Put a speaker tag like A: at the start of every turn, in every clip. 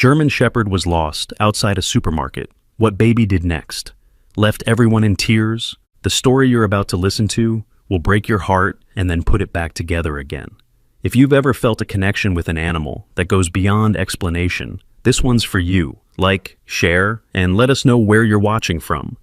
A: German Shepherd was lost outside a supermarket. What baby did next? Left everyone in tears. The story you're about to listen to will break your heart and then put it back together again. If you've ever felt a connection with an animal that goes beyond explanation, this one's for you. Like, share, and let us know where you're watching from.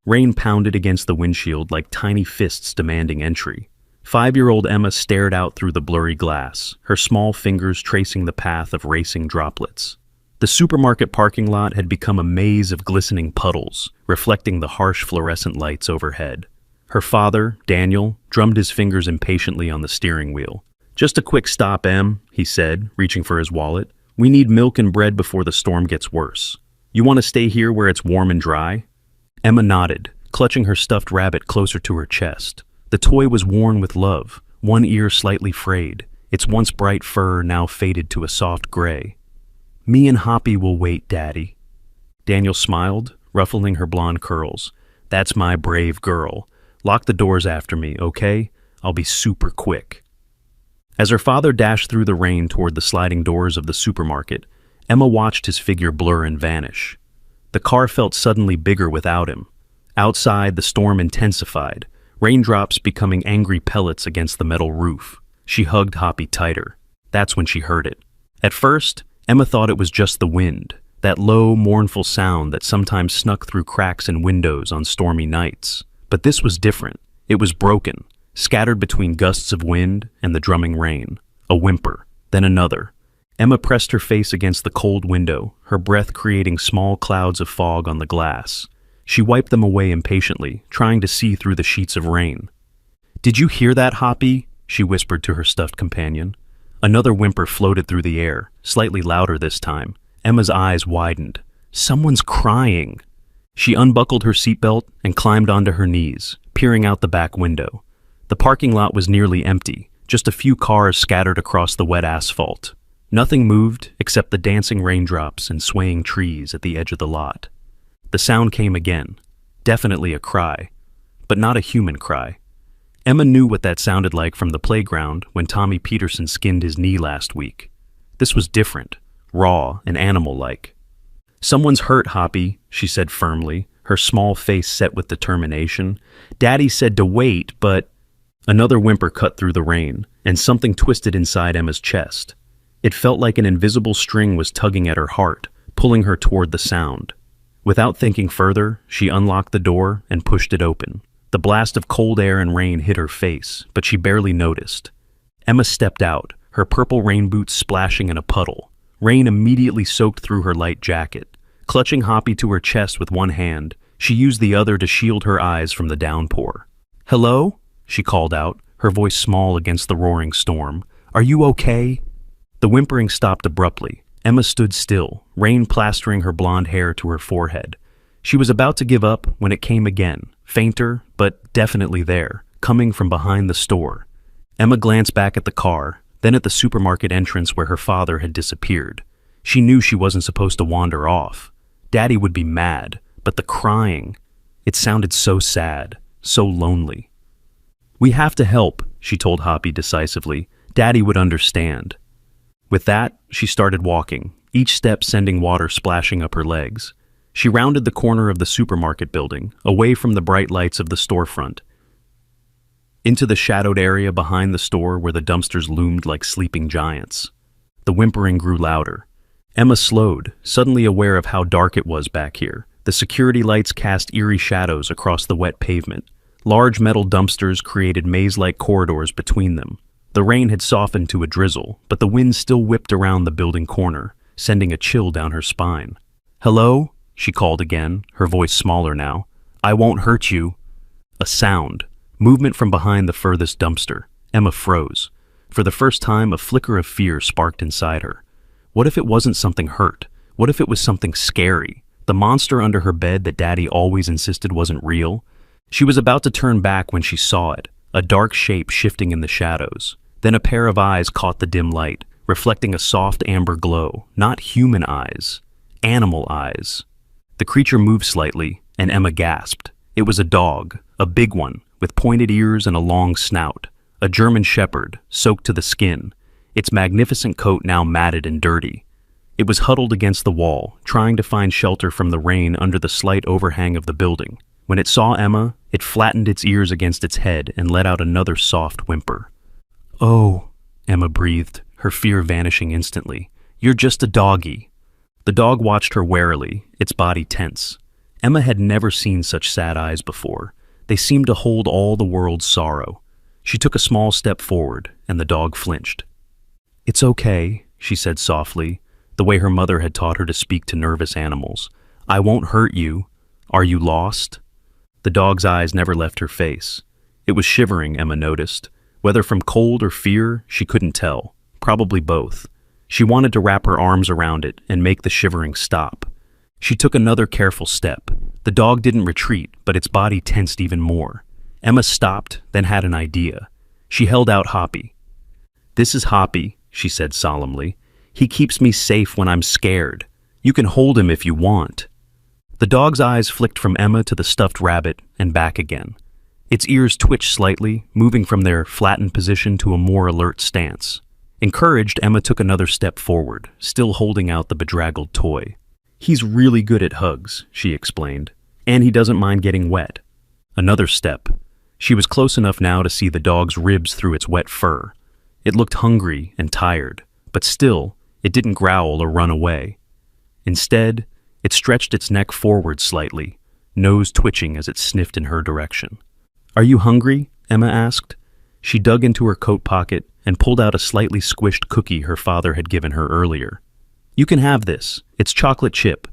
A: Rain pounded against the windshield like tiny fists demanding entry. 5-year-old Emma stared out through the blurry glass, her small fingers tracing the path of racing droplets. The supermarket parking lot had become a maze of glistening puddles, reflecting the harsh fluorescent lights overhead. Her father, Daniel, drummed his fingers impatiently on the steering wheel. "Just a quick stop, Em," he said, reaching for his wallet. "We need milk and bread before the storm gets worse. You want to stay here where it's warm and dry?" Emma nodded, clutching her stuffed rabbit closer to her chest. The toy was worn with love, one ear slightly frayed, its once bright fur now faded to a soft gray. "Me and Hoppy will wait, Daddy." Daniel smiled, ruffling her blonde curls. "That's my brave girl. Lock the doors after me, okay? I'll be super quick." As her father dashed through the rain toward the sliding doors of the supermarket, Emma watched his figure blur and vanish. The car felt suddenly bigger without him. Outside, the storm intensified, raindrops becoming angry pellets against the metal roof. She hugged Hoppy tighter. That's when she heard it. At first, Emma thought it was just the wind, that low, mournful sound that sometimes snuck through cracks in windows on stormy nights. But this was different. It was broken, scattered between gusts of wind and the drumming rain. A whimper, then another. Emma pressed her face against the cold window, her breath creating small clouds of fog on the glass. She wiped them away impatiently, trying to see through the sheets of rain. "Did you hear that, Hoppy?" she whispered to her stuffed companion. Another whimper floated through the air, slightly louder this time. Emma's eyes widened. "Someone's crying." She unbuckled her seatbelt and climbed onto her knees, peering out the back window. The parking lot was nearly empty, just a few cars scattered across the wet asphalt. Nothing moved except the dancing raindrops and swaying trees at the edge of the lot. The sound came again, definitely a cry, but not a human cry. Emma knew what that sounded like from the playground when Tommy Peterson skinned his knee last week. This was different, raw and animal-like. "Someone's hurt, Hoppy," she said firmly, her small face set with determination. "Daddy said to wait, but—" Another whimper cut through the rain, and something twisted inside Emma's chest. It felt like an invisible string was tugging at her heart, pulling her toward the sound. Without thinking further, she unlocked the door and pushed it open. The blast of cold air and rain hit her face, but she barely noticed. Emma stepped out, her purple rain boots splashing in a puddle. Rain immediately soaked through her light jacket. Clutching Hoppy to her chest with one hand, she used the other to shield her eyes from the downpour. "Hello?" she called out, her voice small against the roaring storm. "Are you okay?" The whimpering stopped abruptly. Emma stood still, rain plastering her blonde hair to her forehead. She was about to give up when it came again, fainter, but definitely there, coming from behind the store. Emma glanced back at the car, then at the supermarket entrance where her father had disappeared. She knew she wasn't supposed to wander off. Daddy would be mad, but the crying, it sounded so sad, so lonely. "We have to help," she told Hoppy decisively. "Daddy would understand." With that, she started walking, each step sending water splashing up her legs. She rounded the corner of the supermarket building, away from the bright lights of the storefront, into the shadowed area behind the store where the dumpsters loomed like sleeping giants. The whimpering grew louder. Emma slowed, suddenly aware of how dark it was back here. The security lights cast eerie shadows across the wet pavement. Large metal dumpsters created maze-like corridors between them. The rain had softened to a drizzle, but the wind still whipped around the building corner, sending a chill down her spine. "Hello?" she called again, her voice smaller now. "I won't hurt you." A sound. Movement from behind the furthest dumpster. Emma froze. For the first time, a flicker of fear sparked inside her. What if it wasn't something hurt? What if it was something scary? The monster under her bed that Daddy always insisted wasn't real? She was about to turn back when she saw it, a dark shape shifting in the shadows. Then a pair of eyes caught the dim light, reflecting a soft amber glow. Not human eyes, animal eyes. The creature moved slightly, and Emma gasped. It was a dog, a big one, with pointed ears and a long snout. A German Shepherd, soaked to the skin, its magnificent coat now matted and dirty. It was huddled against the wall, trying to find shelter from the rain under the slight overhang of the building. When it saw Emma, it flattened its ears against its head and let out another soft whimper. "Oh," Emma breathed, her fear vanishing instantly. "You're just a doggy." The dog watched her warily, its body tense. Emma had never seen such sad eyes before. They seemed to hold all the world's sorrow. She took a small step forward, and the dog flinched. "It's okay," she said softly, the way her mother had taught her to speak to nervous animals. "I won't hurt you. Are you lost?" The dog's eyes never left her face. It was shivering, Emma noticed. Whether from cold or fear, she couldn't tell. Probably both. She wanted to wrap her arms around it and make the shivering stop. She took another careful step. The dog didn't retreat, but its body tensed even more. Emma stopped, then had an idea. She held out Hoppy. "This is Hoppy," she said solemnly. "He keeps me safe when I'm scared. You can hold him if you want." The dog's eyes flicked from Emma to the stuffed rabbit and back again. Its ears twitched slightly, moving from their flattened position to a more alert stance. Encouraged, Emma took another step forward, still holding out the bedraggled toy. "He's really good at hugs," she explained, "and he doesn't mind getting wet." Another step. She was close enough now to see the dog's ribs through its wet fur. It looked hungry and tired, but still, it didn't growl or run away. Instead, it stretched its neck forward slightly, nose twitching as it sniffed in her direction. "Are you hungry?" Emma asked. She dug into her coat pocket and pulled out a slightly squished cookie her father had given her earlier. "You can have this. It's chocolate chip.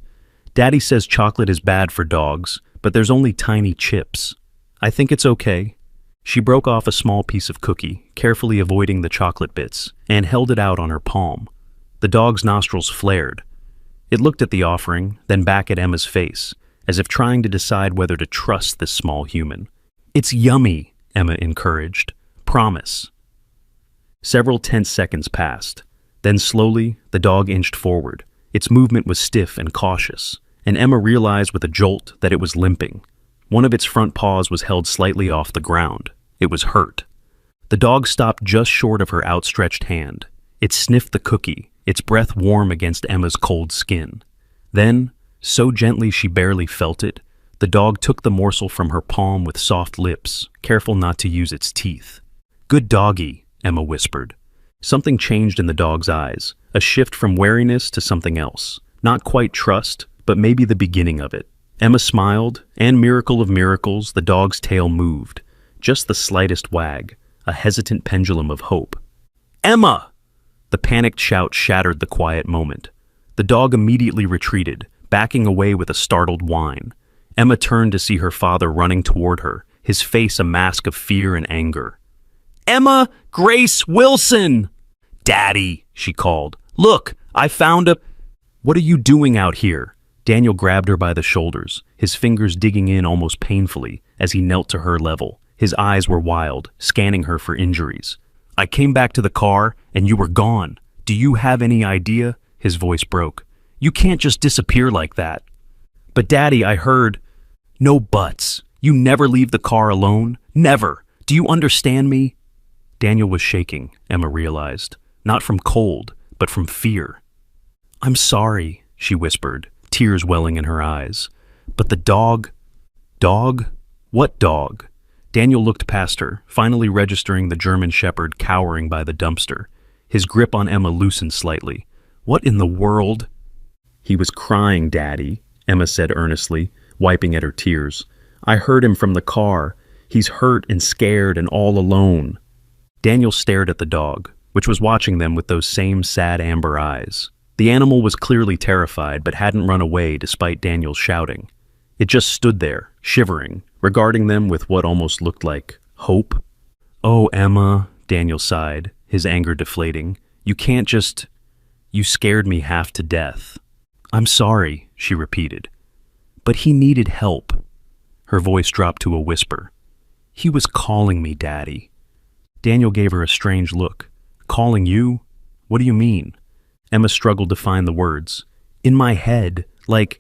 A: Daddy says chocolate is bad for dogs, but there's only tiny chips. I think it's okay." She broke off a small piece of cookie, carefully avoiding the chocolate bits, and held it out on her palm. The dog's nostrils flared. It looked at the offering, then back at Emma's face, as if trying to decide whether to trust this small human. "It's yummy," Emma encouraged. "Promise." Several tense seconds passed. Then slowly, the dog inched forward. Its movement was stiff and cautious, and Emma realized with a jolt that it was limping. One of its front paws was held slightly off the ground. It was hurt. The dog stopped just short of her outstretched hand. It sniffed the cookie, its breath warm against Emma's cold skin. Then, so gently she barely felt it, the dog took the morsel from her palm with soft lips, careful not to use its teeth. "Good doggy," Emma whispered. Something changed in the dog's eyes, a shift from wariness to something else. Not quite trust, but maybe the beginning of it. Emma smiled, and miracle of miracles, the dog's tail moved. Just the slightest wag, a hesitant pendulum of hope. "Emma!" The panicked shout shattered the quiet moment. The dog immediately retreated, backing away with a startled whine. Emma turned to see her father running toward her, his face a mask of fear and anger. "Emma Grace Wilson!" "Daddy," she called. "Look, I found a—" "What are you doing out here?" Daniel grabbed her by the shoulders, his fingers digging in almost painfully as he knelt to her level. His eyes were wild, scanning her for injuries. "I came back to the car, and you were gone. Do you have any idea?" His voice broke. "You can't just disappear like that." "But Daddy, I heard—" "No buts. You never leave the car alone. Never. Do you understand me?" Daniel was shaking, Emma realized. Not from cold, but from fear. "I'm sorry," she whispered, tears welling in her eyes. "But the dog—" "Dog? What dog?" Daniel looked past her, finally registering the German shepherd cowering by the dumpster. His grip on Emma loosened slightly. "What in the world?" "He was crying, Daddy," Emma said earnestly, wiping at her tears. "I heard him from the car. He's hurt and scared and all alone." Daniel stared at the dog, which was watching them with those same sad amber eyes. The animal was clearly terrified but hadn't run away despite Daniel's shouting. It just stood there, shivering, regarding them with what almost looked like hope. "Oh, Emma," Daniel sighed, his anger deflating. "You can't just— You scared me half to death." "I'm sorry," she repeated. "But he needed help." Her voice dropped to a whisper. "He was calling me, Daddy." Daniel gave her a strange look. "Calling you? What do you mean?" Emma struggled to find the words. "In my head, like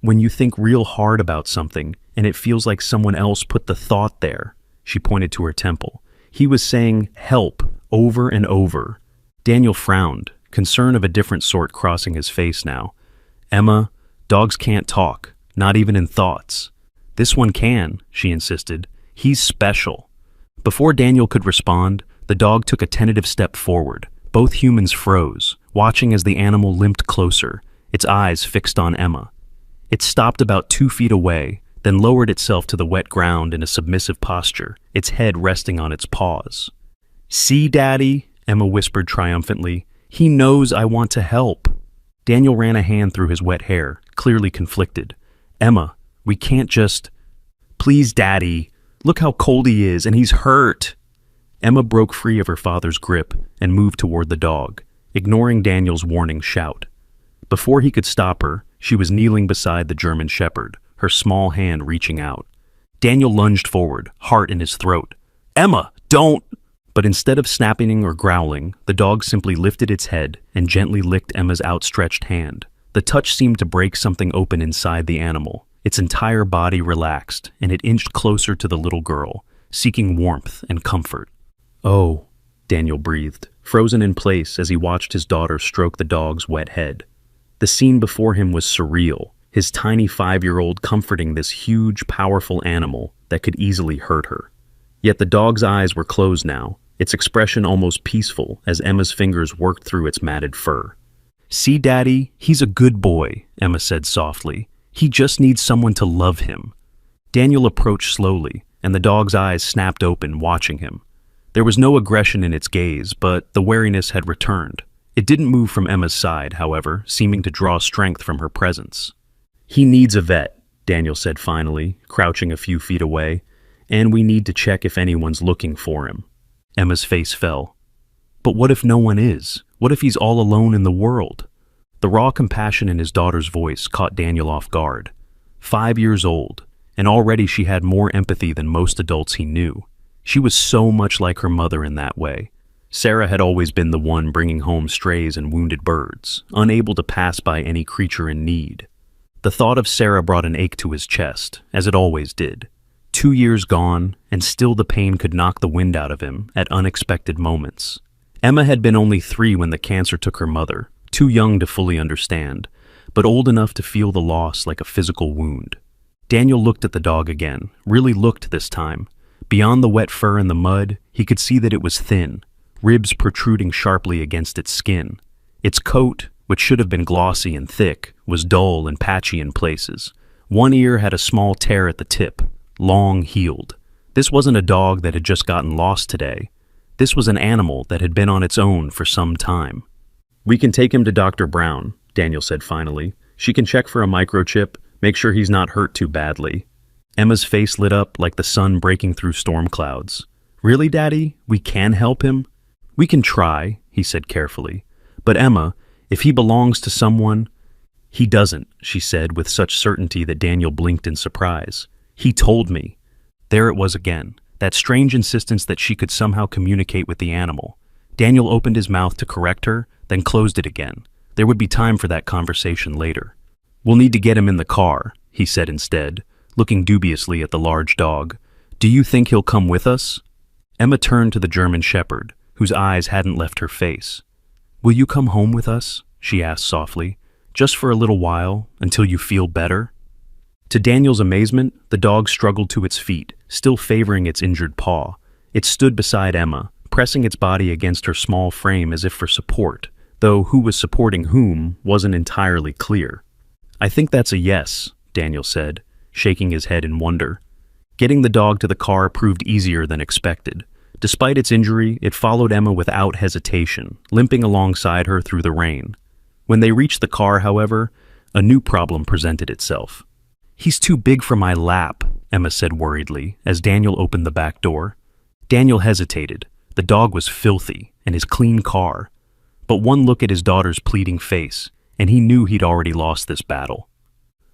A: when you think real hard about something and it feels like someone else put the thought there." She pointed to her temple. "He was saying help over and over." Daniel frowned, concern of a different sort crossing his face now. "Emma, dogs can't talk, not even in thoughts." "This one can," she insisted. "He's special." Before Daniel could respond, the dog took a tentative step forward. Both humans froze, watching as the animal limped closer, its eyes fixed on Emma. It stopped about 2 feet away, then lowered itself to the wet ground in a submissive posture, its head resting on its paws. "See, Daddy," Emma whispered triumphantly. "He knows I want to help." Daniel ran a hand through his wet hair, clearly conflicted. "Emma, we can't just—" "Please, Daddy. Look how cold he is, and he's hurt." Emma broke free of her father's grip and moved toward the dog, ignoring Daniel's warning shout. Before he could stop her, she was kneeling beside the German Shepherd, her small hand reaching out. Daniel lunged forward, heart in his throat. "Emma, don't!" But instead of snapping or growling, the dog simply lifted its head and gently licked Emma's outstretched hand. The touch seemed to break something open inside the animal. Its entire body relaxed, and it inched closer to the little girl, seeking warmth and comfort. "Oh," Daniel breathed, frozen in place as he watched his daughter stroke the dog's wet head. The scene before him was surreal, his tiny 5-year-old comforting this huge, powerful animal that could easily hurt her. Yet the dog's eyes were closed now, its expression almost peaceful as Emma's fingers worked through its matted fur. "See, Daddy, he's a good boy," Emma said softly. "He just needs someone to love him." Daniel approached slowly, and the dog's eyes snapped open, watching him. There was no aggression in its gaze, but the wariness had returned. It didn't move from Emma's side, however, seeming to draw strength from her presence. "He needs a vet," Daniel said finally, crouching a few feet away, "and we need to check if anyone's looking for him." Emma's face fell. "But what if no one is? What if he's all alone in the world?" The raw compassion in his daughter's voice caught Daniel off guard. 5 years old, and already she had more empathy than most adults he knew. She was so much like her mother in that way. Sarah had always been the one bringing home strays and wounded birds, unable to pass by any creature in need. The thought of Sarah brought an ache to his chest, as it always did. 2 years gone, and still the pain could knock the wind out of him at unexpected moments. Emma had been only 3 when the cancer took her mother, too young to fully understand, but old enough to feel the loss like a physical wound. Daniel looked at the dog again, really looked this time. Beyond the wet fur and the mud, he could see that it was thin, ribs protruding sharply against its skin. Its coat, which should have been glossy and thick, was dull and patchy in places. One ear had a small tear at the tip, long healed. This wasn't a dog that had just gotten lost today. This was an animal that had been on its own for some time. "We can take him to Dr. Brown," Daniel said finally. "She can check for a microchip, make sure he's not hurt too badly." Emma's face lit up like the sun breaking through storm clouds. "Really, Daddy? We can help him?" "We can try," he said carefully. "But Emma, if he belongs to someone—" "He doesn't," she said with such certainty that Daniel blinked in surprise. "He told me." There it was again, that strange insistence that she could somehow communicate with the animal. Daniel opened his mouth to correct her, then closed it again. There would be time for that conversation later. "We'll need to get him in the car," he said instead, looking dubiously at the large dog. "Do you think he'll come with us?" Emma turned to the German Shepherd, whose eyes hadn't left her face. "Will you come home with us?" she asked softly. "Just for a little while, until you feel better?" To Daniel's amazement, the dog struggled to its feet, still favoring its injured paw. It stood beside Emma, pressing its body against her small frame as if for support, though who was supporting whom wasn't entirely clear. "I think that's a yes," Daniel said, shaking his head in wonder. Getting the dog to the car proved easier than expected. Despite its injury, it followed Emma without hesitation, limping alongside her through the rain. When they reached the car, however, a new problem presented itself. "He's too big for my lap," Emma said worriedly, as Daniel opened the back door. Daniel hesitated. The dog was filthy, and his clean car. But one look at his daughter's pleading face, and he knew he'd already lost this battle.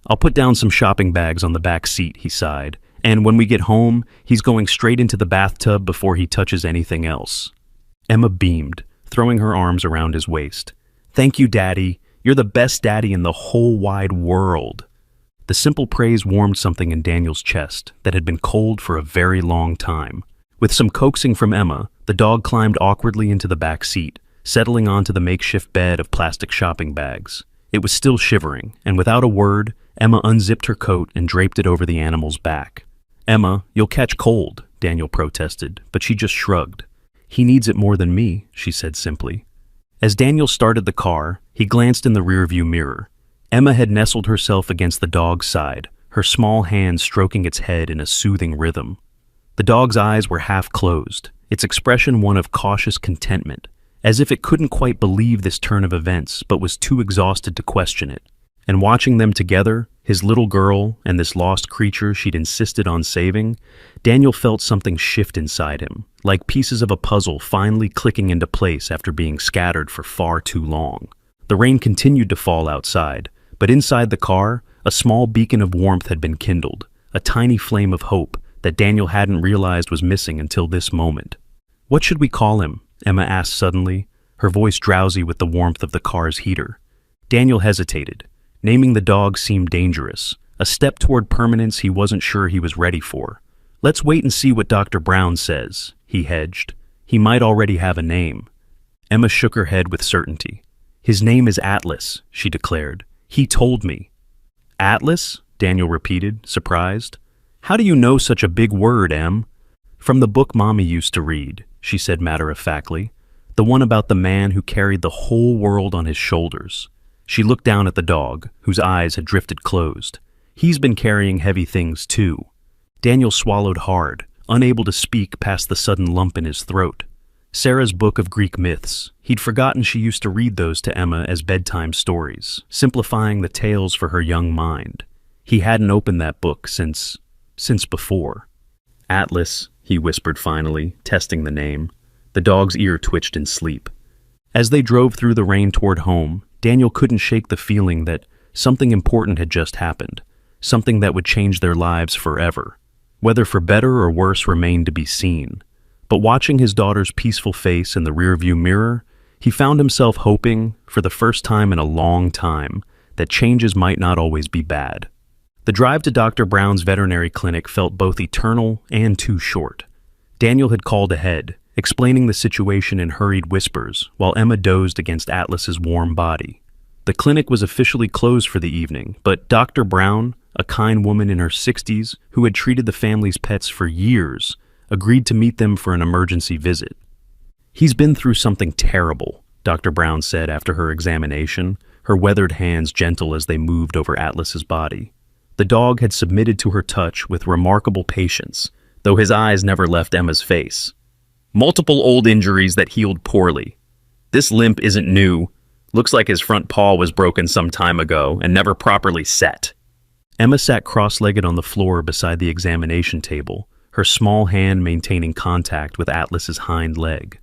A: "I'll put down some shopping bags on the back seat," he sighed, "and when we get home, he's going straight into the bathtub before he touches anything else." Emma beamed, throwing her arms around his waist. "Thank you, Daddy. You're the best daddy in the whole wide world." The simple praise warmed something in Daniel's chest that had been cold for a very long time. With some coaxing from Emma, the dog climbed awkwardly into the back seat, settling onto the makeshift bed of plastic shopping bags. It was still shivering, and without a word, Emma unzipped her coat and draped it over the animal's back. "Emma, you'll catch cold," Daniel protested, but she just shrugged. "He needs it more than me," she said simply. As Daniel started the car, he glanced in the rearview mirror. Emma had nestled herself against the dog's side, her small hand stroking its head in a soothing rhythm. The dog's eyes were half closed, its expression one of cautious contentment, as if it couldn't quite believe this turn of events but was too exhausted to question it. And watching them together, his little girl and this lost creature she'd insisted on saving, Daniel felt something shift inside him, like pieces of a puzzle finally clicking into place after being scattered for far too long. The rain continued to fall outside, but inside the car, a small beacon of warmth had been kindled, a tiny flame of hope that Daniel hadn't realized was missing until this moment. "What should we call him?" Emma asked suddenly, her voice drowsy with the warmth of the car's heater. Daniel hesitated. Naming the dog seemed dangerous, a step toward permanence he wasn't sure he was ready for. "Let's wait and see what Dr. Brown says," he hedged. "He might already have a name." Emma shook her head with certainty. "His name is Atlas," she declared. "He told me." "Atlas?" Daniel repeated, surprised. "How do you know such a big word, Em?" "From the book Mommy used to read," she said matter-of-factly. "The one about the man who carried the whole world on his shoulders." She looked down at the dog, whose eyes had drifted closed. "He's been carrying heavy things, too." Daniel swallowed hard, unable to speak past the sudden lump in his throat. Sarah's book of Greek myths. He'd forgotten she used to read those to Emma as bedtime stories, simplifying the tales for her young mind. He hadn't opened that book since before. "Atlas," he whispered finally, testing the name. The dog's ear twitched in sleep. As they drove through the rain toward home, Daniel couldn't shake the feeling that something important had just happened, something that would change their lives forever. Whether for better or worse remained to be seen. But watching his daughter's peaceful face in the rearview mirror, he found himself hoping, for the first time in a long time, that changes might not always be bad. The drive to Dr. Brown's veterinary clinic felt both eternal and too short. Daniel had called ahead, explaining the situation in hurried whispers, while Emma dozed against Atlas's warm body. The clinic was officially closed for the evening, but Dr. Brown, a kind woman in her 60s who had treated the family's pets for years, agreed to meet them for an emergency visit. "He's been through something terrible," Dr. Brown said after her examination, her weathered hands gentle as they moved over Atlas's body. The dog had submitted to her touch with remarkable patience, though his eyes never left Emma's face. "Multiple old injuries that healed poorly. This limp isn't new. Looks like his front paw was broken some time ago and never properly set." Emma sat cross-legged on the floor beside the examination table, her small hand maintaining contact with Atlas's hind leg.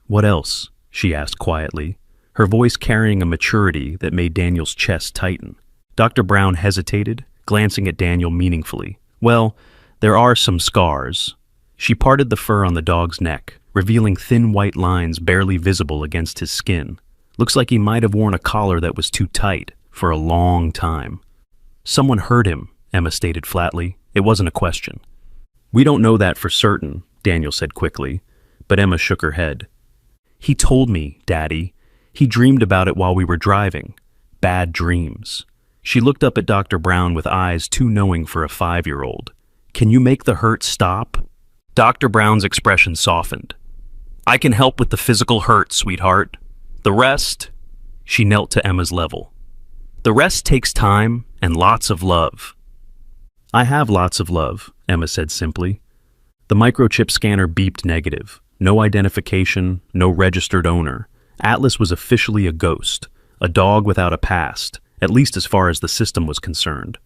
A: "What else?" she asked quietly, her voice carrying a maturity that made Daniel's chest tighten. Dr. Brown hesitated, glancing at Daniel meaningfully. "Well, there are some scars." She parted the fur on the dog's neck, revealing thin white lines barely visible against his skin. "Looks like he might have worn a collar that was too tight for a long time." "Someone hurt him," Emma stated flatly. It wasn't a question. "We don't know that for certain," Daniel said quickly, but Emma shook her head. "He told me, Daddy. He dreamed about it while we were driving. Bad dreams." She looked up at Dr. Brown with eyes too knowing for a 5-year-old. "Can you make the hurt stop?" Dr. Brown's expression softened. "I can help with the physical hurt, sweetheart. The rest..." She knelt to Emma's level. "The rest takes time and lots of love." "I have lots of love," Emma said simply. The microchip scanner beeped negative. No identification, no registered owner. Atlas was officially a ghost, a dog without a past, at least as far as the system was concerned.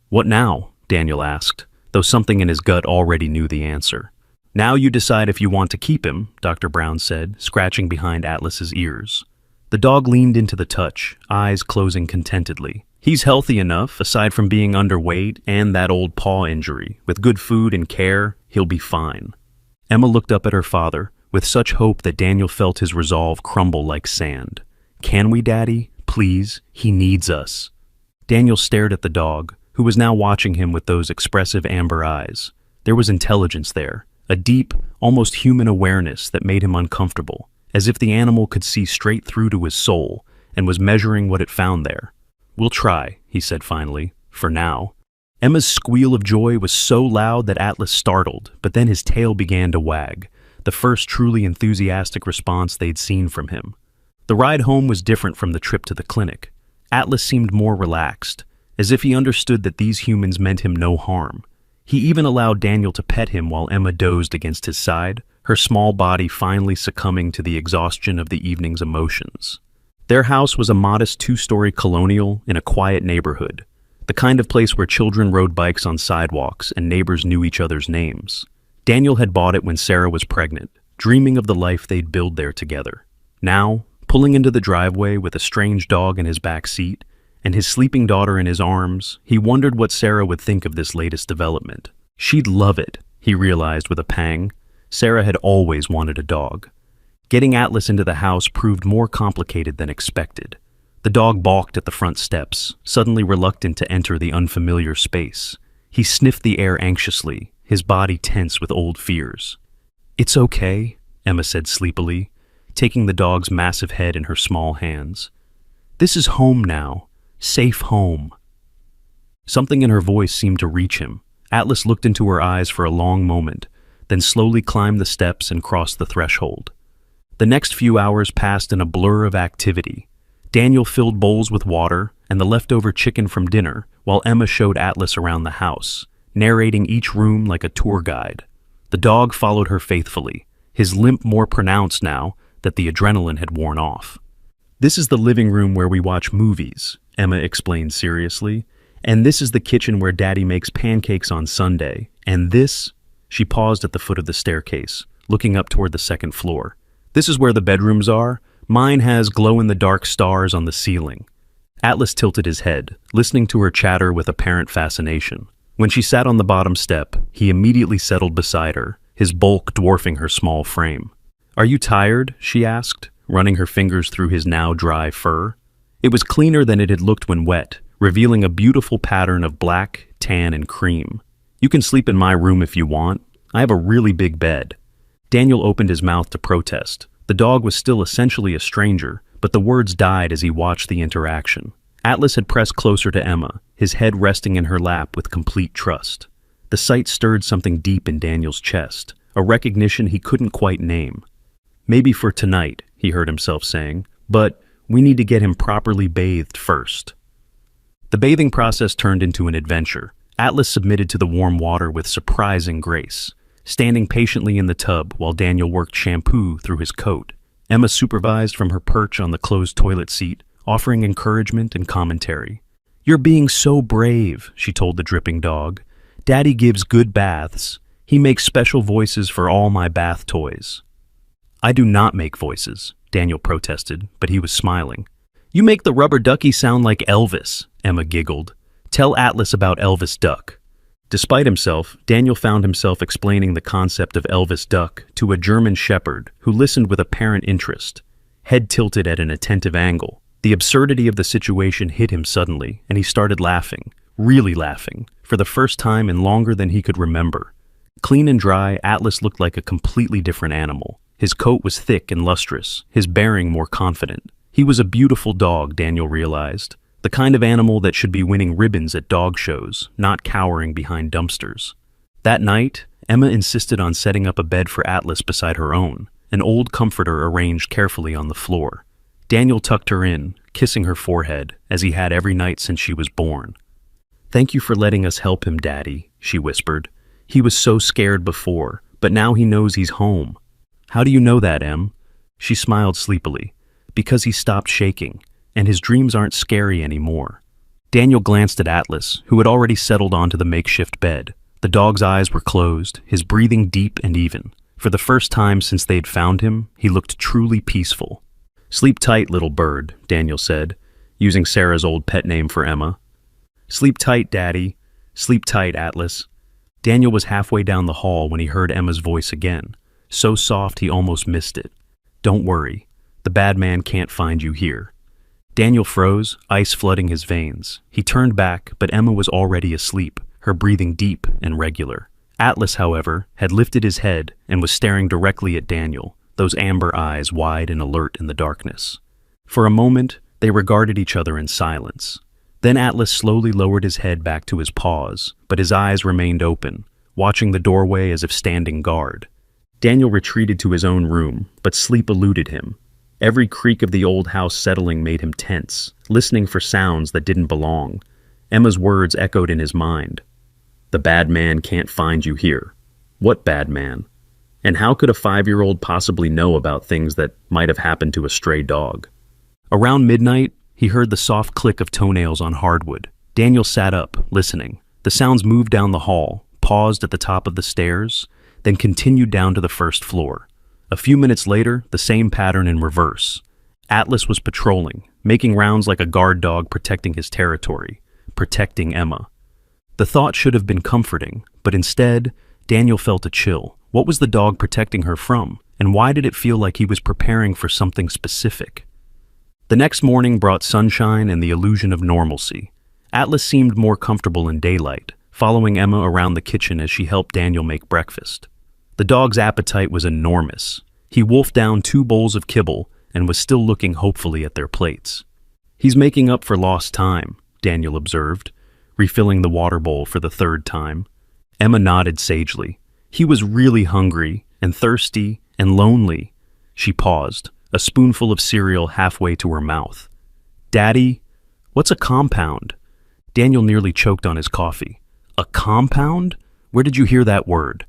A: "What now?" Daniel asked, though something in his gut already knew the answer. "Now you decide if you want to keep him," Dr. Brown said, scratching behind Atlas's ears. The dog leaned into the touch, eyes closing contentedly. "He's healthy enough, aside from being underweight and that old paw injury. With good food and care, he'll be fine." Emma looked up at her father, with such hope that Daniel felt his resolve crumble like sand. "Can we, Daddy? Please, he needs us." Daniel stared at the dog, who was now watching him with those expressive amber eyes. There was intelligence there, a deep, almost human awareness that made him uncomfortable, as if the animal could see straight through to his soul and was measuring what it found there. "We'll try," he said finally, "for now." Emma's squeal of joy was so loud that Atlas startled, but then his tail began to wag, the first truly enthusiastic response they'd seen from him. The ride home was different from the trip to the clinic. Atlas seemed more relaxed, as if he understood that these humans meant him no harm. He even allowed Daniel to pet him while Emma dozed against his side, her small body finally succumbing to the exhaustion of the evening's emotions. Their house was a modest two-story colonial in a quiet neighborhood, the kind of place where children rode bikes on sidewalks and neighbors knew each other's names. Daniel had bought it when Sarah was pregnant, dreaming of the life they'd build there together. Now, pulling into the driveway with a strange dog in his back seat and his sleeping daughter in his arms, he wondered what Sarah would think of this latest development. She'd love it, he realized with a pang. Sarah had always wanted a dog. Getting Atlas into the house proved more complicated than expected. The dog balked at the front steps, suddenly reluctant to enter the unfamiliar space. He sniffed the air anxiously, his body tense with old fears. "It's okay," Emma said sleepily, taking the dog's massive head in her small hands. "This is home now. Safe home." Something in her voice seemed to reach him. Atlas looked into her eyes for a long moment, then slowly climbed the steps and crossed the threshold. The next few hours passed in a blur of activity. Daniel filled bowls with water and the leftover chicken from dinner, while Emma showed Atlas around the house, narrating each room like a tour guide. The dog followed her faithfully, his limp more pronounced now that the adrenaline had worn off. "This is the living room where we watch movies," Emma explained seriously, "and this is the kitchen where Daddy makes pancakes on Sunday, and this—" She paused at the foot of the staircase, looking up toward the second floor. "This is where the bedrooms are. Mine has glow-in-the-dark stars on the ceiling." Atlas tilted his head, listening to her chatter with apparent fascination. When she sat on the bottom step, he immediately settled beside her, his bulk dwarfing her small frame. "Are you tired?" she asked, running her fingers through his now dry fur. It was cleaner than it had looked when wet, revealing a beautiful pattern of black, tan, and cream. "You can sleep in my room if you want. I have a really big bed." Daniel opened his mouth to protest. The dog was still essentially a stranger, but the words died as he watched the interaction. Atlas had pressed closer to Emma, his head resting in her lap with complete trust. The sight stirred something deep in Daniel's chest, a recognition he couldn't quite name. "Maybe for tonight," he heard himself saying, "but we need to get him properly bathed first." The bathing process turned into an adventure. Atlas submitted to the warm water with surprising grace, standing patiently in the tub while Daniel worked shampoo through his coat. Emma supervised from her perch on the closed toilet seat, offering encouragement and commentary. "You're being so brave," she told the dripping dog. "Daddy gives good baths. He makes special voices for all my bath toys." "I do not make voices," Daniel protested, but he was smiling. "You make the rubber ducky sound like Elvis," Emma giggled. "Tell Atlas about Elvis Duck." Despite himself, Daniel found himself explaining the concept of Elvis Duck to a German shepherd who listened with apparent interest, head tilted at an attentive angle. The absurdity of the situation hit him suddenly, and he started laughing, really laughing, for the first time in longer than he could remember. Clean and dry, Atlas looked like a completely different animal. His coat was thick and lustrous, his bearing more confident. He was a beautiful dog, Daniel realized. The kind of animal that should be winning ribbons at dog shows, not cowering behind dumpsters. That night, Emma insisted on setting up a bed for Atlas beside her own, an old comforter arranged carefully on the floor. Daniel tucked her in, kissing her forehead, as he had every night since she was born. "Thank you for letting us help him, Daddy," she whispered. "He was so scared before, but now he knows he's home." "How do you know that, Em?" She smiled sleepily. "Because he stopped shaking, and his dreams aren't scary anymore." Daniel glanced at Atlas, who had already settled onto the makeshift bed. The dog's eyes were closed, his breathing deep and even. For the first time since they'd found him, he looked truly peaceful. "Sleep tight, little bird," Daniel said, using Sarah's old pet name for Emma. "Sleep tight, Daddy. Sleep tight, Atlas." Daniel was halfway down the hall when he heard Emma's voice again, so soft he almost missed it. "Don't worry. The bad man can't find you here." Daniel froze, ice flooding his veins. He turned back, but Emma was already asleep, her breathing deep and regular. Atlas, however, had lifted his head and was staring directly at Daniel, those amber eyes wide and alert in the darkness. For a moment, they regarded each other in silence. Then Atlas slowly lowered his head back to his paws, but his eyes remained open, watching the doorway as if standing guard. Daniel retreated to his own room, but sleep eluded him. Every creak of the old house settling made him tense, listening for sounds that didn't belong. Emma's words echoed in his mind. "The bad man can't find you here." What bad man? And how could a 5-year-old possibly know about things that might have happened to a stray dog? Around midnight, he heard the soft click of toenails on hardwood. Daniel sat up, listening. The sounds moved down the hall, paused at the top of the stairs, then continued down to the first floor. A few minutes later, the same pattern in reverse. Atlas was patrolling, making rounds like a guard dog protecting his territory, protecting Emma. The thought should have been comforting, but instead, Daniel felt a chill. What was the dog protecting her from, and why did it feel like he was preparing for something specific? The next morning brought sunshine and the illusion of normalcy. Atlas seemed more comfortable in daylight, following Emma around the kitchen as she helped Daniel make breakfast. The dog's appetite was enormous. He wolfed down 2 bowls of kibble and was still looking hopefully at their plates. "He's making up for lost time," Daniel observed, refilling the water bowl for the 3rd time. Emma nodded sagely. He was really hungry and thirsty and lonely. She paused, a spoonful of cereal halfway to her mouth. "Daddy, what's a compound?" Daniel nearly choked on his coffee. "A compound? Where did you hear that word?"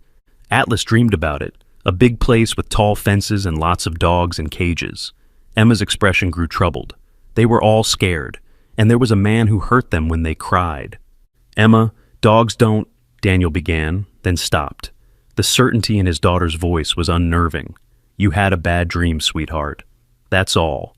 A: Atlas dreamed about it, a big place with tall fences and lots of dogs in cages. Emma's expression grew troubled. They were all scared, and there was a man who hurt them when they cried. "Emma, dogs don't," Daniel began, then stopped. The certainty in his daughter's voice was unnerving. "You had a bad dream, sweetheart. That's all."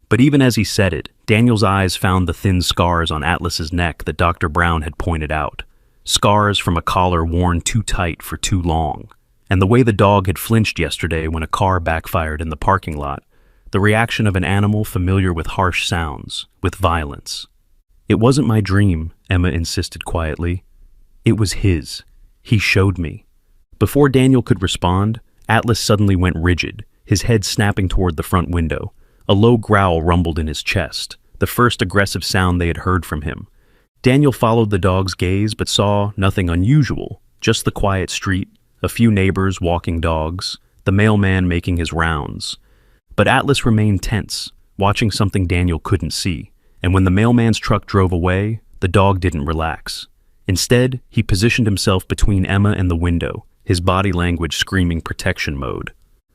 A: But even as he said it, Daniel's eyes found the thin scars on Atlas's neck that Dr. Brown had pointed out. Scars from a collar worn too tight for too long. And the way the dog had flinched yesterday when a car backfired in the parking lot. The reaction of an animal familiar with harsh sounds, with violence. "It wasn't my dream," Emma insisted quietly. "It was his. He showed me." Before Daniel could respond, Atlas suddenly went rigid, his head snapping toward the front window. A low growl rumbled in his chest, the first aggressive sound they had heard from him. Daniel followed the dog's gaze but saw nothing unusual, just the quiet street, a few neighbors walking dogs, the mailman making his rounds. But Atlas remained tense, watching something Daniel couldn't see, and when the mailman's truck drove away, the dog didn't relax. Instead, he positioned himself between Emma and the window, his body language screaming protection mode.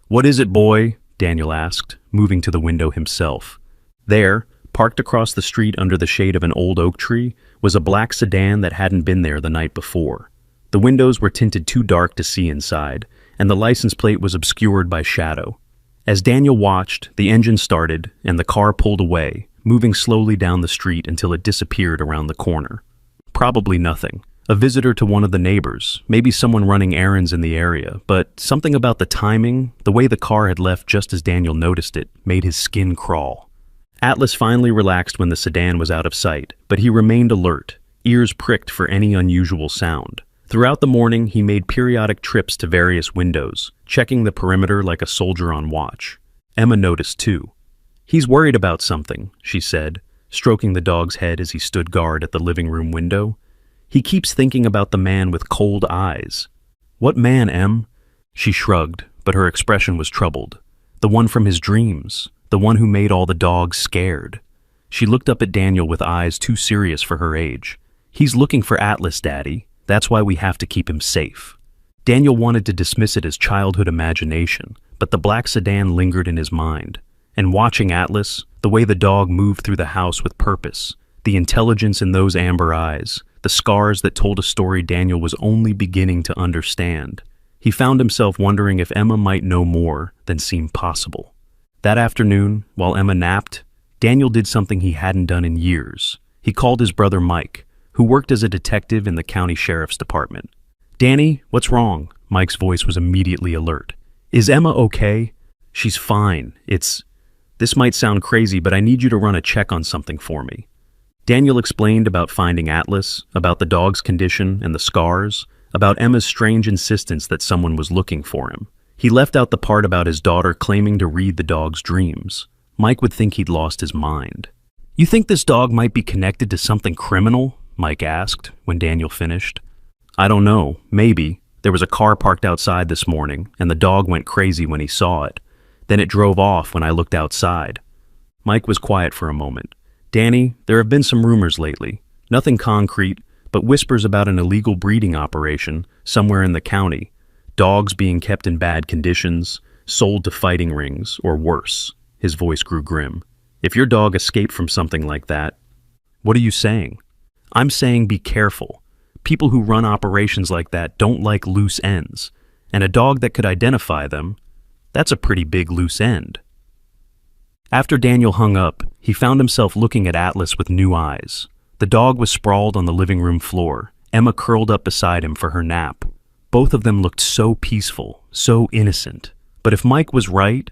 A: "What is it, boy?" Daniel asked, moving to the window himself. There, parked across the street under the shade of an old oak tree, was a black sedan that hadn't been there the night before. The windows were tinted too dark to see inside, and the license plate was obscured by shadow. As Daniel watched, the engine started, and the car pulled away, moving slowly down the street until it disappeared around the corner. Probably nothing. A visitor to one of the neighbors, maybe someone running errands in the area, but something about the timing, the way the car had left just as Daniel noticed it, made his skin crawl. Atlas finally relaxed when the sedan was out of sight, but he remained alert, ears pricked for any unusual sound. Throughout the morning, he made periodic trips to various windows, checking the perimeter like a soldier on watch. Emma noticed too. "He's worried about something," she said, stroking the dog's head as he stood guard at the living room window. "He keeps thinking about the man with cold eyes." "What man, Em?" She shrugged, but her expression was troubled. "The one from his dreams, the one who made all the dogs scared." She looked up at Daniel with eyes too serious for her age. "He's looking for Atlas, Daddy. That's why we have to keep him safe." Daniel wanted to dismiss it as childhood imagination, but the black sedan lingered in his mind. And watching Atlas, the way the dog moved through the house with purpose, the intelligence in those amber eyes, the scars that told a story Daniel was only beginning to understand, he found himself wondering if Emma might know more than seemed possible. That afternoon, while Emma napped, Daniel did something he hadn't done in years. He called his brother Mike, who worked as a detective in the county sheriff's department. "Danny, what's wrong?" Mike's voice was immediately alert. "Is Emma okay?" "She's fine. This might sound crazy, but I need you to run a check on something for me." Daniel explained about finding Atlas, about the dog's condition and the scars, about Emma's strange insistence that someone was looking for him. He left out the part about his daughter claiming to read the dog's dreams. Mike would think he'd lost his mind. "You think this dog might be connected to something criminal?" Mike asked when Daniel finished. "I don't know, maybe. There was a car parked outside this morning, and the dog went crazy when he saw it. Then it drove off when I looked outside." Mike was quiet for a moment. "Danny, there have been some rumors lately. Nothing concrete, but whispers about an illegal breeding operation somewhere in the county. Dogs being kept in bad conditions, sold to fighting rings, or worse." His voice grew grim. "If your dog escaped from something like that..." "What are you saying?" "I'm saying be careful. People who run operations like that don't like loose ends. And a dog that could identify them, that's a pretty big loose end." After Daniel hung up, he found himself looking at Atlas with new eyes. The dog was sprawled on the living room floor, Emma curled up beside him for her nap. Both of them looked so peaceful, so innocent. But if Mike was right,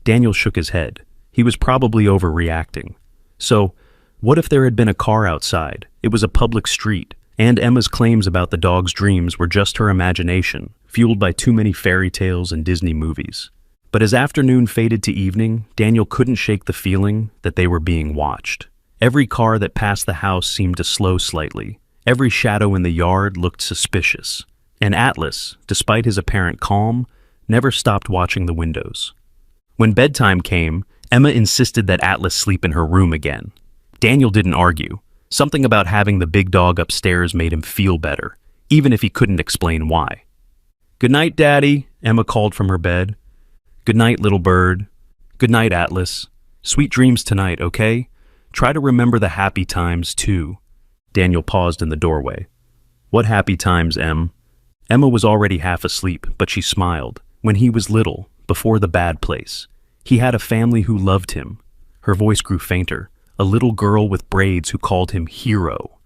A: Daniel shook his head. He was probably overreacting. So, what if there had been a car outside? It was a public street, and Emma's claims about the dog's dreams were just her imagination, fueled by too many fairy tales and Disney movies. But as afternoon faded to evening, Daniel couldn't shake the feeling that they were being watched. Every car that passed the house seemed to slow slightly. Every shadow in the yard looked suspicious. And Atlas, despite his apparent calm, never stopped watching the windows. When bedtime came, Emma insisted that Atlas sleep in her room again. Daniel didn't argue. Something about having the big dog upstairs made him feel better, even if he couldn't explain why. "Good night, Daddy," Emma called from her bed. "Good night, little bird." "Good night, Atlas. Sweet dreams tonight, okay? Try to remember the happy times, too." Daniel paused in the doorway. "What happy times, Em?" Emma was already half asleep, but she smiled. When he was little, before the bad place, he had a family who loved him. Her voice grew fainter. A little girl with braids who called him Hero.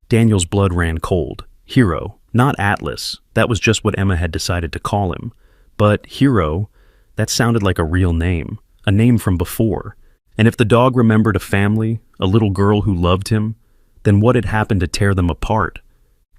A: Daniel's blood ran cold. Hero, not Atlas. That was just what Emma had decided to call him. But Hero, that sounded like a real name, a name from before. And if the dog remembered a family, a little girl who loved him, then what had happened to tear them apart?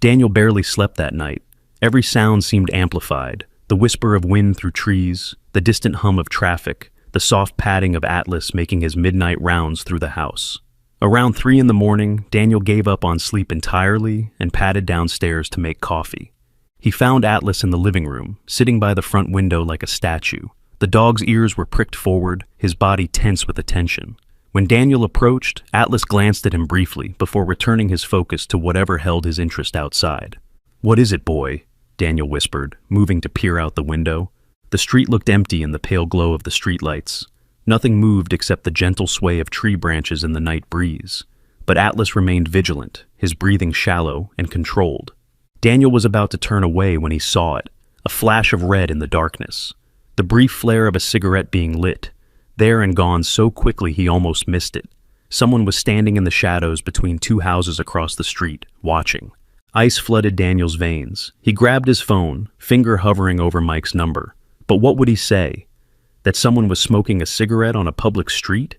A: Daniel barely slept that night. Every sound seemed amplified. The whisper of wind through trees, the distant hum of traffic, the soft padding of Atlas making his midnight rounds through the house. Around 3 in the morning, Daniel gave up on sleep entirely and padded downstairs to make coffee. He found Atlas in the living room, sitting by the front window like a statue. The dog's ears were pricked forward, his body tense with attention. When Daniel approached, Atlas glanced at him briefly before returning his focus to whatever held his interest outside. "What is it, boy?" Daniel whispered, moving to peer out the window. The street looked empty in the pale glow of the streetlights. Nothing moved except the gentle sway of tree branches in the night breeze. But Atlas remained vigilant, his breathing shallow and controlled. Daniel was about to turn away when he saw it, a flash of red in the darkness. The brief flare of a cigarette being lit, there and gone so quickly he almost missed it. Someone was standing in the shadows between 2 houses across the street, watching. Ice flooded Daniel's veins. He grabbed his phone, finger hovering over Mike's number. But what would he say? That someone was smoking a cigarette on a public street?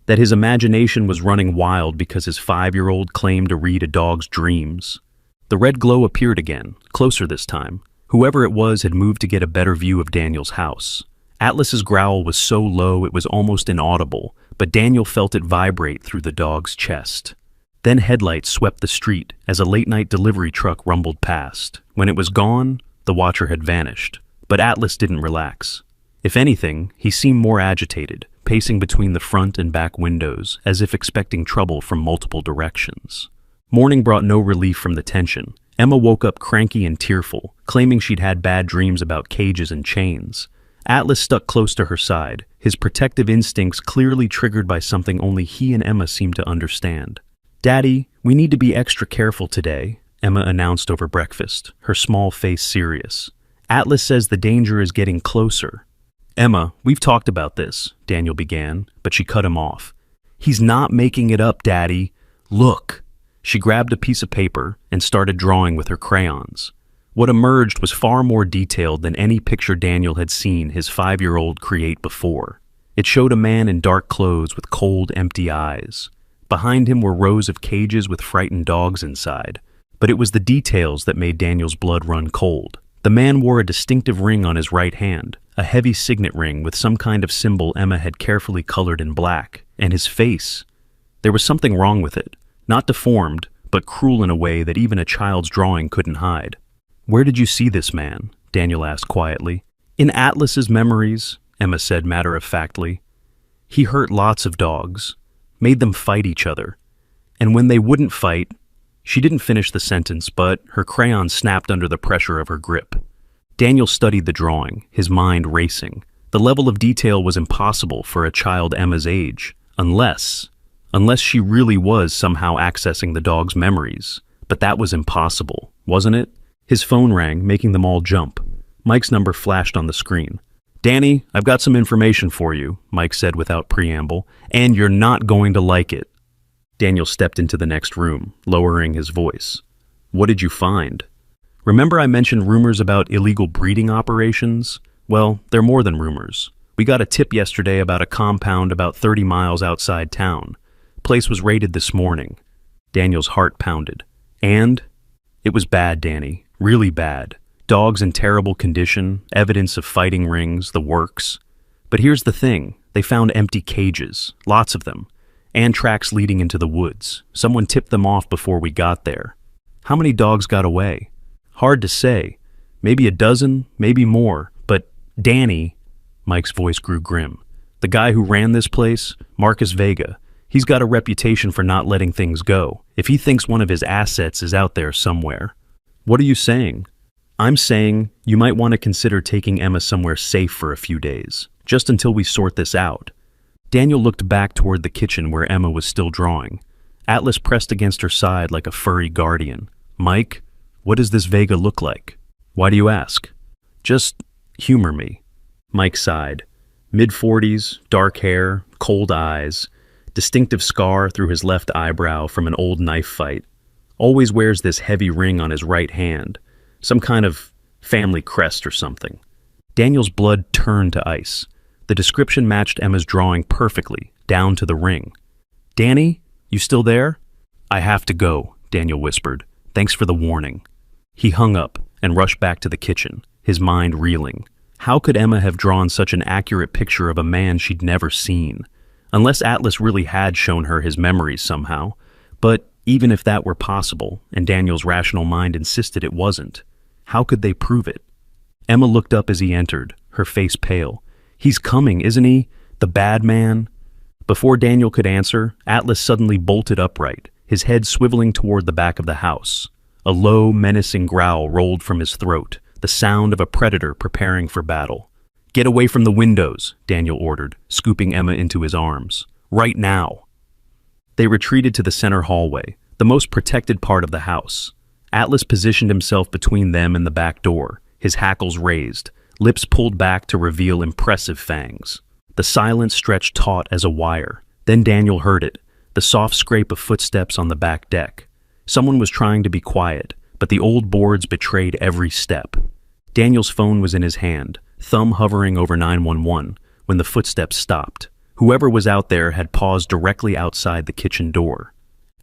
A: That his imagination was running wild because his 5-year-old claimed to read a dog's dreams? The red glow appeared again, closer this time. Whoever it was had moved to get a better view of Daniel's house. Atlas's growl was so low it was almost inaudible, but Daniel felt it vibrate through the dog's chest. Then headlights swept the street as a late-night delivery truck rumbled past. When it was gone, the watcher had vanished. But Atlas didn't relax. If anything, he seemed more agitated, pacing between the front and back windows, as if expecting trouble from multiple directions. Morning brought no relief from the tension. Emma woke up cranky and tearful, claiming she'd had bad dreams about cages and chains. Atlas stuck close to her side, his protective instincts clearly triggered by something only he and Emma seemed to understand. "Daddy, we need to be extra careful today," Emma announced over breakfast, her small face serious. "Atlas says the danger is getting closer." "Emma, we've talked about this," Daniel began, but she cut him off. "He's not making it up, Daddy. Look." She grabbed a piece of paper and started drawing with her crayons. What emerged was far more detailed than any picture Daniel had seen his 5-year-old create before. It showed a man in dark clothes with cold, empty eyes. Behind him were rows of cages with frightened dogs inside. But it was the details that made Daniel's blood run cold. The man wore a distinctive ring on his right hand, a heavy signet ring with some kind of symbol Emma had carefully colored in black, and his face. There was something wrong with it, not deformed, but cruel in a way that even a child's drawing couldn't hide. "Where did you see this man?" Daniel asked quietly. "In Atlas's memories," Emma said matter-of-factly. "He hurt lots of dogs, made them fight each other. And when they wouldn't fight—" She didn't finish the sentence, but her crayon snapped under the pressure of her grip. Daniel studied the drawing, his mind racing. The level of detail was impossible for a child Emma's age, unless she really was somehow accessing the dog's memories. But that was impossible, wasn't it? His phone rang, making them all jump. Mike's number flashed on the screen. "Danny, I've got some information for you," Mike said without preamble, "and you're not going to like it." Daniel stepped into the next room, lowering his voice. "What did you find?" "Remember I mentioned rumors about illegal breeding operations? Well, they're more than rumors. We got a tip yesterday about a compound about 30 miles outside town. Place was raided this morning." Daniel's heart pounded. "And?" "It was bad, Danny. Really bad. Dogs in terrible condition, evidence of fighting rings, the works. But here's the thing. They found empty cages, lots of them, and tracks leading into the woods. Someone tipped them off before we got there. How many dogs got away? Hard to say. Maybe a dozen, maybe more. But Danny," Mike's voice grew grim, "the guy who ran this place, Marcus Vega, he's got a reputation for not letting things go. If he thinks one of his assets is out there somewhere." "What are you saying?" "I'm saying you might want to consider taking Emma somewhere safe for a few days, just until we sort this out." Daniel looked back toward the kitchen where Emma was still drawing. Atlas pressed against her side like a furry guardian. "Mike, what does this Vega look like?" "Why do you ask?" "Just humor me." Mike sighed. Mid-40s, dark hair, cold eyes, distinctive scar through his left eyebrow from an old knife fight. Always wears this heavy ring on his right hand, some kind of family crest or something. Daniel's blood turned to ice. The description matched Emma's drawing perfectly, down to the ring. "Danny, you still there?" "I have to go," Daniel whispered. "Thanks for the warning." He hung up and rushed back to the kitchen, his mind reeling. How could Emma have drawn such an accurate picture of a man she'd never seen? Unless Atlas really had shown her his memories somehow. But even if that were possible, and Daniel's rational mind insisted it wasn't, how could they prove it? Emma looked up as he entered, her face pale. "He's coming, isn't he? The bad man?" Before Daniel could answer, Atlas suddenly bolted upright, his head swiveling toward the back of the house. A low, menacing growl rolled from his throat, the sound of a predator preparing for battle. "Get away from the windows," Daniel ordered, scooping Emma into his arms. "Right now." They retreated to the center hallway, the most protected part of the house. Atlas positioned himself between them and the back door, his hackles raised, lips pulled back to reveal impressive fangs. The silence stretched taut as a wire. Then Daniel heard it, the soft scrape of footsteps on the back deck. Someone was trying to be quiet, but the old boards betrayed every step. Daniel's phone was in his hand, thumb hovering over 911, when the footsteps stopped. Whoever was out there had paused directly outside the kitchen door.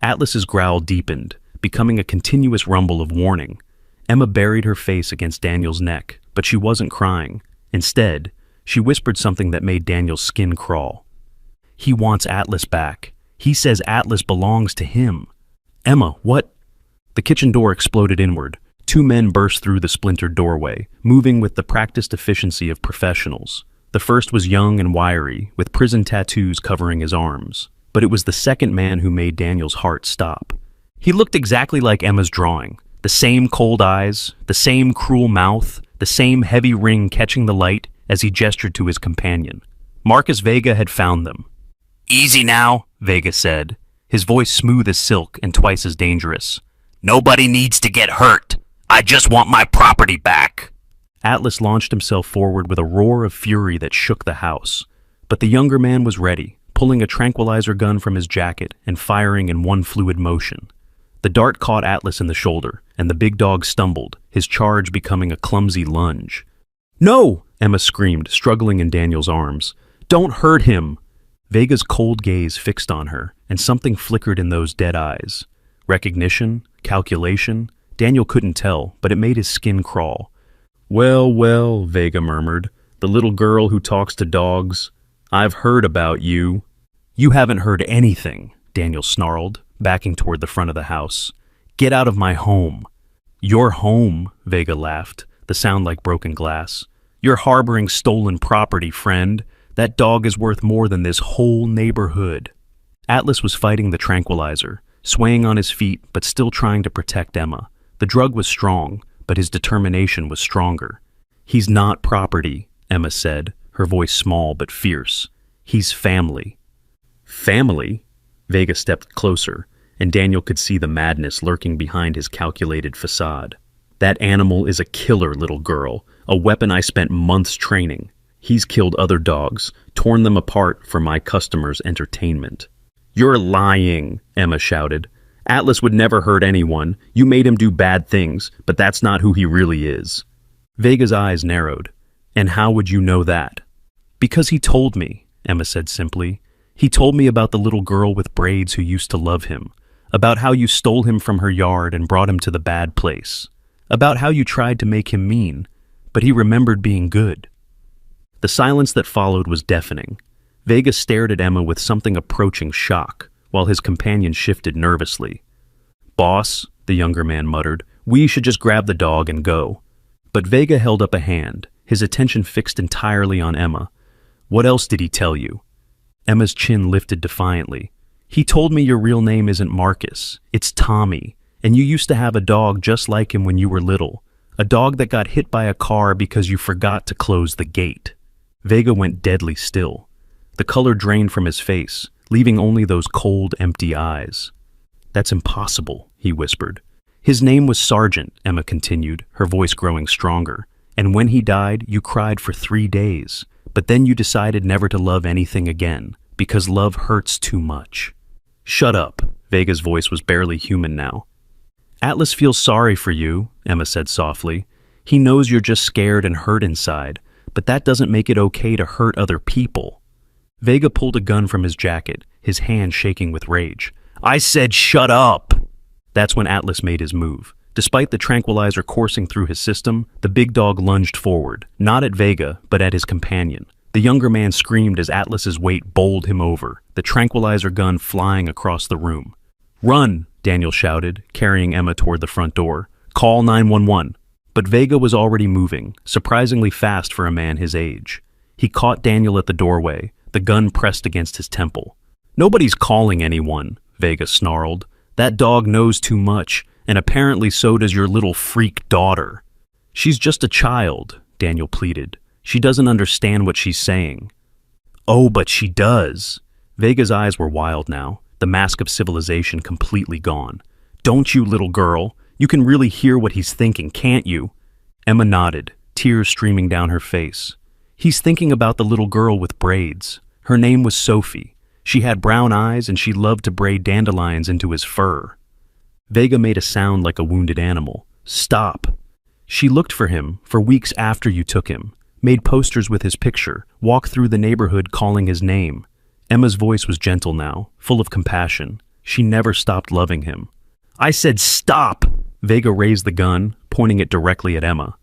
A: Atlas's growl deepened, becoming a continuous rumble of warning. Emma buried her face against Daniel's neck, but she wasn't crying. Instead, she whispered something that made Daniel's skin crawl. "He wants Atlas back. He says Atlas belongs to him." "Emma, what?" The kitchen door exploded inward. Two men burst through the splintered doorway, moving with the practiced efficiency of professionals. The first was young and wiry, with prison tattoos covering his arms. But it was the second man who made Daniel's heart stop. He looked exactly like Emma's drawing. The same cold eyes, the same cruel mouth, the same heavy ring catching the light as he gestured to his companion. Marcus Vega had found them. "Easy now," Vega said, his voice smooth as silk and twice as dangerous. "Nobody needs to get hurt. I just want my property back." Atlas launched himself forward with a roar of fury that shook the house. But the younger man was ready, pulling a tranquilizer gun from his jacket and firing in one fluid motion. The dart caught Atlas in the shoulder, and the big dog stumbled, his charge becoming a clumsy lunge. "No!" Emma screamed, struggling in Daniel's arms. "Don't hurt him!" Vega's cold gaze fixed on her, and something flickered in those dead eyes. Recognition? Calculation? Daniel couldn't tell, but it made his skin crawl. Well, well, Vega murmured, the little girl who talks to dogs. I've heard about you. You haven't heard anything, Daniel snarled, backing toward the front of the house. Get out of my home. Your home, Vega laughed, the sound like broken glass. You're harboring stolen property, friend. That dog is worth more than this whole neighborhood. Atlas was fighting the tranquilizer, swaying on his feet but still trying to protect Emma. The drug was strong, but his determination was stronger. He's not property, Emma said, her voice small but fierce. He's family. Family? Vega stepped closer, and Daniel could see the madness lurking behind his calculated facade. That animal is a killer, little girl, a weapon I spent months training. He's killed other dogs, torn them apart for my customers' entertainment. You're lying, Emma shouted. Atlas would never hurt anyone. You made him do bad things, but that's not who he really is. Vega's eyes narrowed. And how would you know that? Because he told me, Emma said simply. He told me about the little girl with braids who used to love him, about how you stole him from her yard and brought him to the bad place, about how you tried to make him mean, but he remembered being good. The silence that followed was deafening. Vega stared at Emma with something approaching shock, while his companion shifted nervously. Boss, the younger man muttered, we should just grab the dog and go. But Vega held up a hand, his attention fixed entirely on Emma. What else did he tell you? Emma's chin lifted defiantly. He told me your real name isn't Marcus, it's Tommy, and you used to have a dog just like him when you were little, a dog that got hit by a car because you forgot to close the gate. Vega went deadly still. The color drained from his face, leaving only those cold, empty eyes. That's impossible, he whispered. His name was Sergeant, Emma continued, her voice growing stronger. And when he died, you cried for 3 days. But then you decided never to love anything again, because love hurts too much. Shut up, Vega's voice was barely human now. Atlas feels sorry for you, Emma said softly. He knows you're just scared and hurt inside, but that doesn't make it okay to hurt other people. Vega pulled a gun from his jacket, his hand shaking with rage. I said shut up! That's when Atlas made his move. Despite the tranquilizer coursing through his system, the big dog lunged forward, not at Vega, but at his companion. The younger man screamed as Atlas's weight bowled him over, the tranquilizer gun flying across the room. Run, Daniel shouted, carrying Emma toward the front door. Call 911. But Vega was already moving, surprisingly fast for a man his age. He caught Daniel at the doorway, the gun pressed against his temple. Nobody's calling anyone, Vega snarled. That dog knows too much, and apparently so does your little freak daughter. She's just a child, Daniel pleaded. She doesn't understand what she's saying. Oh, but she does. Vega's eyes were wild now, the mask of civilization completely gone. Don't you, little girl? You can really hear what he's thinking, can't you? Emma nodded, tears streaming down her face. He's thinking about the little girl with braids. Her name was Sophie. She had brown eyes and she loved to braid dandelions into his fur. Vega made a sound like a wounded animal. Stop. She looked for him for weeks after you took him, made posters with his picture, walked through the neighborhood calling his name. Emma's voice was gentle now, full of compassion. She never stopped loving him. I said stop! Vega raised the gun, pointing it directly at Emma.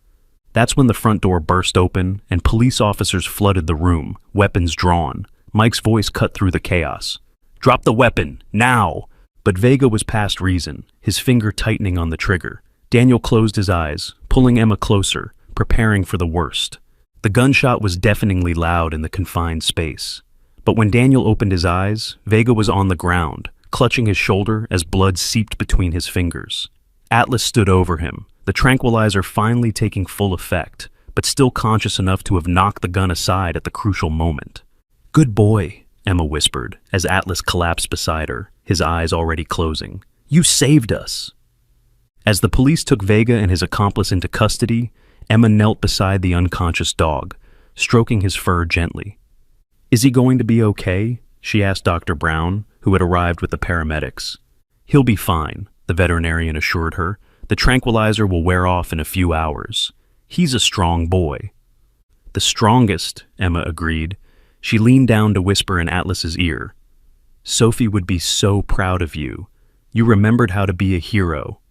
A: That's when the front door burst open and police officers flooded the room, weapons drawn. Mike's voice cut through the chaos. Drop the weapon, now! But Vega was past reason, his finger tightening on the trigger. Daniel closed his eyes, pulling Emma closer, preparing for the worst. The gunshot was deafeningly loud in the confined space. But when Daniel opened his eyes, Vega was on the ground, clutching his shoulder as blood seeped between his fingers. Atlas stood over him, the tranquilizer finally taking full effect, but still conscious enough to have knocked the gun aside at the crucial moment. Good boy, Emma whispered, as Atlas collapsed beside her, his eyes already closing. You saved us. As the police took Vega and his accomplice into custody, Emma knelt beside the unconscious dog, stroking his fur gently. Is he going to be okay? She asked Dr. Brown, who had arrived with the paramedics. He'll be fine, the veterinarian assured her. The tranquilizer will wear off in a few hours. He's a strong boy. The strongest, Emma agreed. She leaned down to whisper in Atlas's ear. Sophie would be so proud of you. You remembered how to be a hero.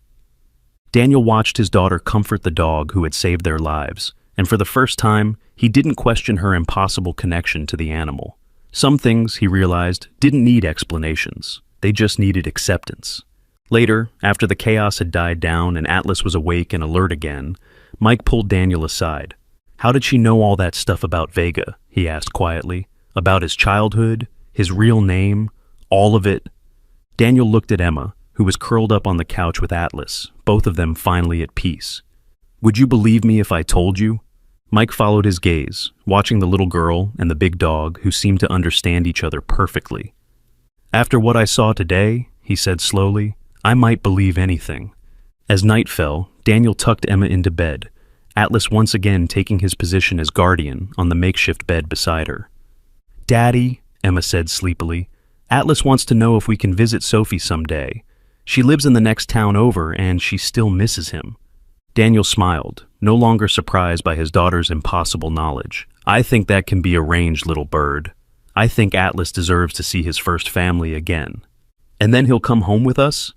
A: Daniel watched his daughter comfort the dog who had saved their lives, and for the first time, he didn't question her impossible connection to the animal. Some things, he realized, didn't need explanations. They just needed acceptance. Later, after the chaos had died down and Atlas was awake and alert again, Mike pulled Daniel aside. "How did she know all that stuff about Vega?" he asked quietly. "About his childhood, his real name, all of it?" Daniel looked at Emma, who was curled up on the couch with Atlas, both of them finally at peace. "Would you believe me if I told you?" Mike followed his gaze, watching the little girl and the big dog who seemed to understand each other perfectly. "After what I saw today," he said slowly, "I might believe anything." As night fell, Daniel tucked Emma into bed, Atlas once again taking his position as guardian on the makeshift bed beside her. "Daddy," Emma said sleepily, "Atlas wants to know if we can visit Sophie someday. She lives in the next town over and she still misses him." Daniel smiled, no longer surprised by his daughter's impossible knowledge. "I think that can be arranged, little bird. I think Atlas deserves to see his first family again." "And then he'll come home with us?"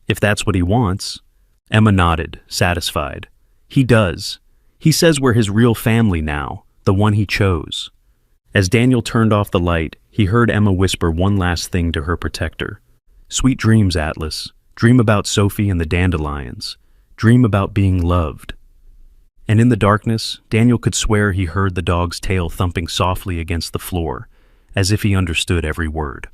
A: "If that's what he wants." Emma nodded, satisfied. "He does. He says we're his real family now, the one he chose." As Daniel turned off the light, he heard Emma whisper one last thing to her protector. "Sweet dreams, Atlas. Dream about Sophie and the dandelions. Dream about being loved." And in the darkness, Daniel could swear he heard the dog's tail thumping softly against the floor, as if he understood every word.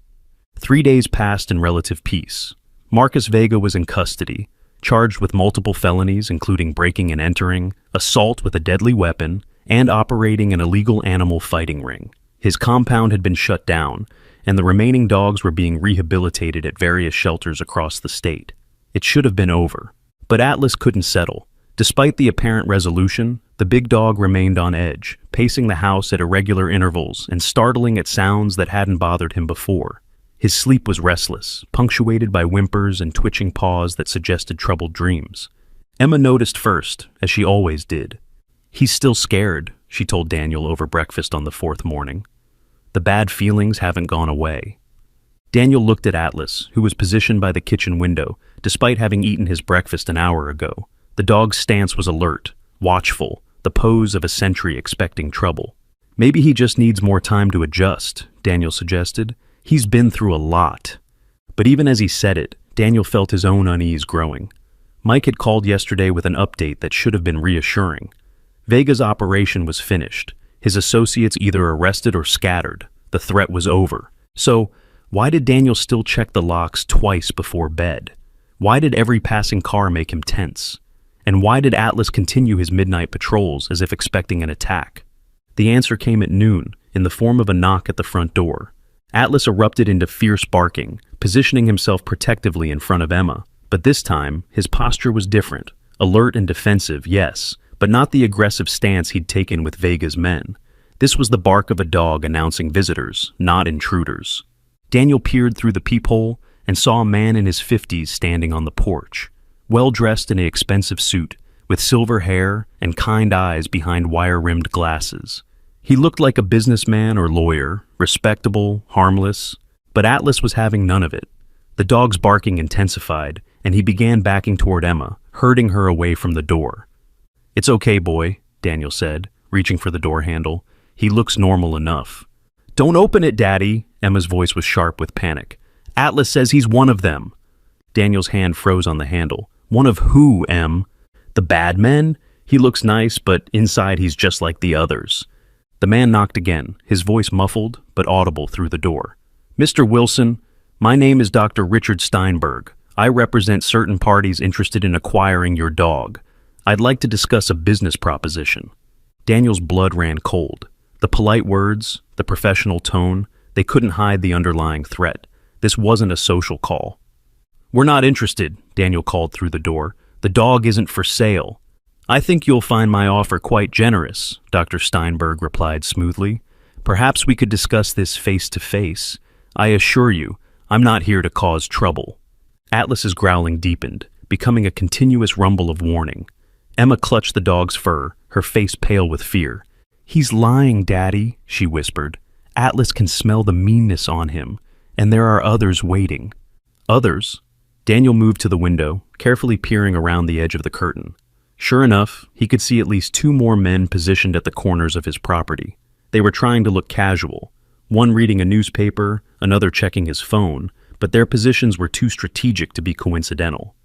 A: 3 days passed in relative peace. Marcus Vega was in custody, charged with multiple felonies including breaking and entering, assault with a deadly weapon, and operating an illegal animal fighting ring. His compound had been shut down, and the remaining dogs were being rehabilitated at various shelters across the state. It should have been over. But Atlas couldn't settle. Despite the apparent resolution, the big dog remained on edge, pacing the house at irregular intervals and startling at sounds that hadn't bothered him before. His sleep was restless, punctuated by whimpers and twitching paws that suggested troubled dreams. Emma noticed first, as she always did. "He's still scared," she told Daniel over breakfast on the 4th morning. "The bad feelings haven't gone away." Daniel looked at Atlas, who was positioned by the kitchen window, despite having eaten his breakfast an hour ago. The dog's stance was alert, watchful, the pose of a sentry expecting trouble. "Maybe he just needs more time to adjust," Daniel suggested. "He's been through a lot." But even as he said it, Daniel felt his own unease growing. Mike had called yesterday with an update that should have been reassuring. Vega's operation was finished, his associates either arrested or scattered. The threat was over. So, why did Daniel still check the locks twice before bed? Why did every passing car make him tense? And why did Atlas continue his midnight patrols as if expecting an attack? The answer came at noon, in the form of a knock at the front door. Atlas erupted into fierce barking, positioning himself protectively in front of Emma. But this time, his posture was different. Alert and defensive, yes, but not the aggressive stance he'd taken with Vega's men. This was the bark of a dog announcing visitors, not intruders. Daniel peered through the peephole and saw a man in his 50s standing on the porch, well-dressed in an expensive suit, with silver hair and kind eyes behind wire-rimmed glasses. He looked like a businessman or lawyer, respectable, harmless, but Atlas was having none of it. The dog's barking intensified, and he began backing toward Emma, herding her away from the door. "It's okay, boy," Daniel said, reaching for the door handle. "He looks normal enough." "Don't open it, Daddy," Emma's voice was sharp with panic. "Atlas says he's one of them." Daniel's hand froze on the handle. "One of who, Em?" "The bad men? He looks nice, but inside he's just like the others." The man knocked again, his voice muffled but audible through the door. "Mr. Wilson, my name is Dr. Richard Steinberg. I represent certain parties interested in acquiring your dog. I'd like to discuss a business proposition." Daniel's blood ran cold. The polite words, the professional tone, they couldn't hide the underlying threat. This wasn't a social call. "We're not interested," Daniel called through the door. "The dog isn't for sale." "I think you'll find my offer quite generous," Dr. Steinberg replied smoothly. "Perhaps we could discuss this face to face. I assure you, I'm not here to cause trouble." Atlas's growling deepened, becoming a continuous rumble of warning. Emma clutched the dog's fur, her face pale with fear. "He's lying, Daddy," she whispered. "Atlas can smell the meanness on him, and there are others waiting." "Others?" Daniel moved to the window, carefully peering around the edge of the curtain. Sure enough, he could see at least 2 more men positioned at the corners of his property. They were trying to look casual, one reading a newspaper, another checking his phone, but their positions were too strategic to be coincidental.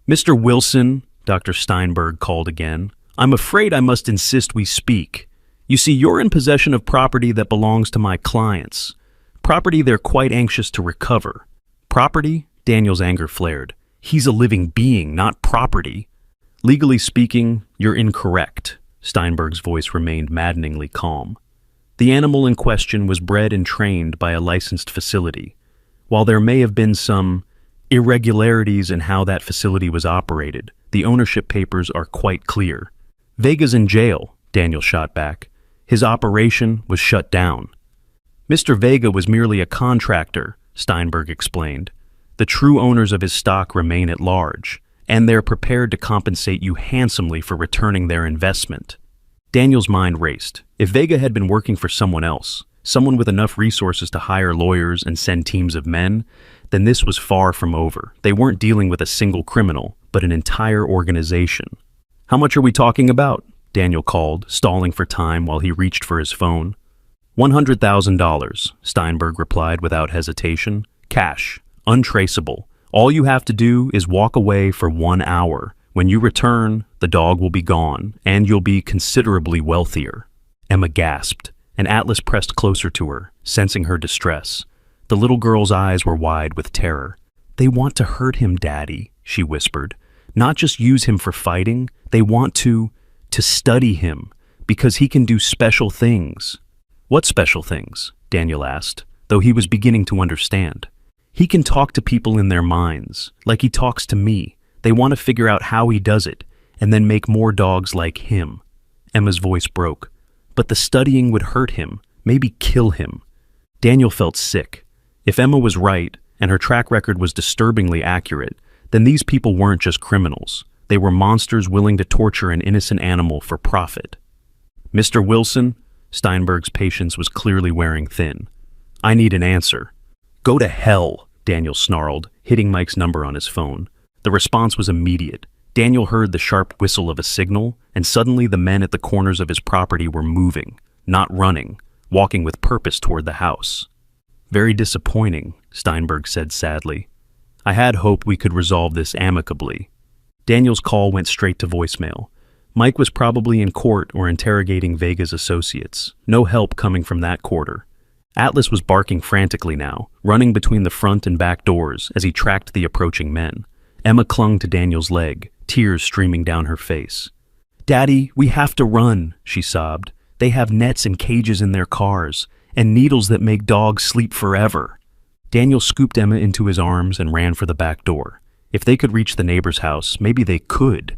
A: "Mr. Wilson," Dr. Steinberg called again, "I'm afraid I must insist we speak. You see, you're in possession of property that belongs to my clients. Property they're quite anxious to recover." "Property?" Daniel's anger flared. "He's a living being, not property." "Legally speaking, you're incorrect." Steinberg's voice remained maddeningly calm. "The animal in question was bred and trained by a licensed facility. While there may have been some irregularities in how that facility was operated, the ownership papers are quite clear." "Vega's in jail," Daniel shot back. "His operation was shut down." "Mr. Vega was merely a contractor," Steinberg explained. "The true owners of his stock remain at large, and they're prepared to compensate you handsomely for returning their investment." Daniel's mind raced. If Vega had been working for someone else, someone with enough resources to hire lawyers and send teams of men, then this was far from over. They weren't dealing with a single criminal, but an entire organization. "How much are we talking about?" Daniel called, stalling for time while he reached for his phone. $100,000, Steinberg replied without hesitation. "Cash, untraceable. All you have to do is walk away for 1 hour. When you return, the dog will be gone, and you'll be considerably wealthier." Emma gasped, and Atlas pressed closer to her, sensing her distress. The little girl's eyes were wide with terror. "They want to hurt him, Daddy," she whispered. "Not just use him for fighting. They want to study him, because he can do special things." "What special things?" Daniel asked, though he was beginning to understand. "He can talk to people in their minds, like he talks to me. They want to figure out how he does it, and then make more dogs like him." Emma's voice broke. "But the studying would hurt him, maybe kill him." Daniel felt sick. If Emma was right, and her track record was disturbingly accurate, then these people weren't just criminals. They were monsters willing to torture an innocent animal for profit. "Mr. Wilson," Steinberg's patience was clearly wearing thin. "I need an answer." "Go to hell," Daniel snarled, hitting Mike's number on his phone. The response was immediate. Daniel heard the sharp whistle of a signal, and suddenly the men at the corners of his property were moving, not running, walking with purpose toward the house. "Very disappointing," Steinberg said sadly. "I had hoped we could resolve this amicably." Daniel's call went straight to voicemail. Mike was probably in court or interrogating Vega's associates. No help coming from that quarter. Atlas was barking frantically now, running between the front and back doors as he tracked the approaching men. Emma clung to Daniel's leg, tears streaming down her face. "Daddy, we have to run," she sobbed. "They have nets and cages in their cars, and needles that make dogs sleep forever." Daniel scooped Emma into his arms and ran for the back door. If they could reach the neighbor's house, maybe they could.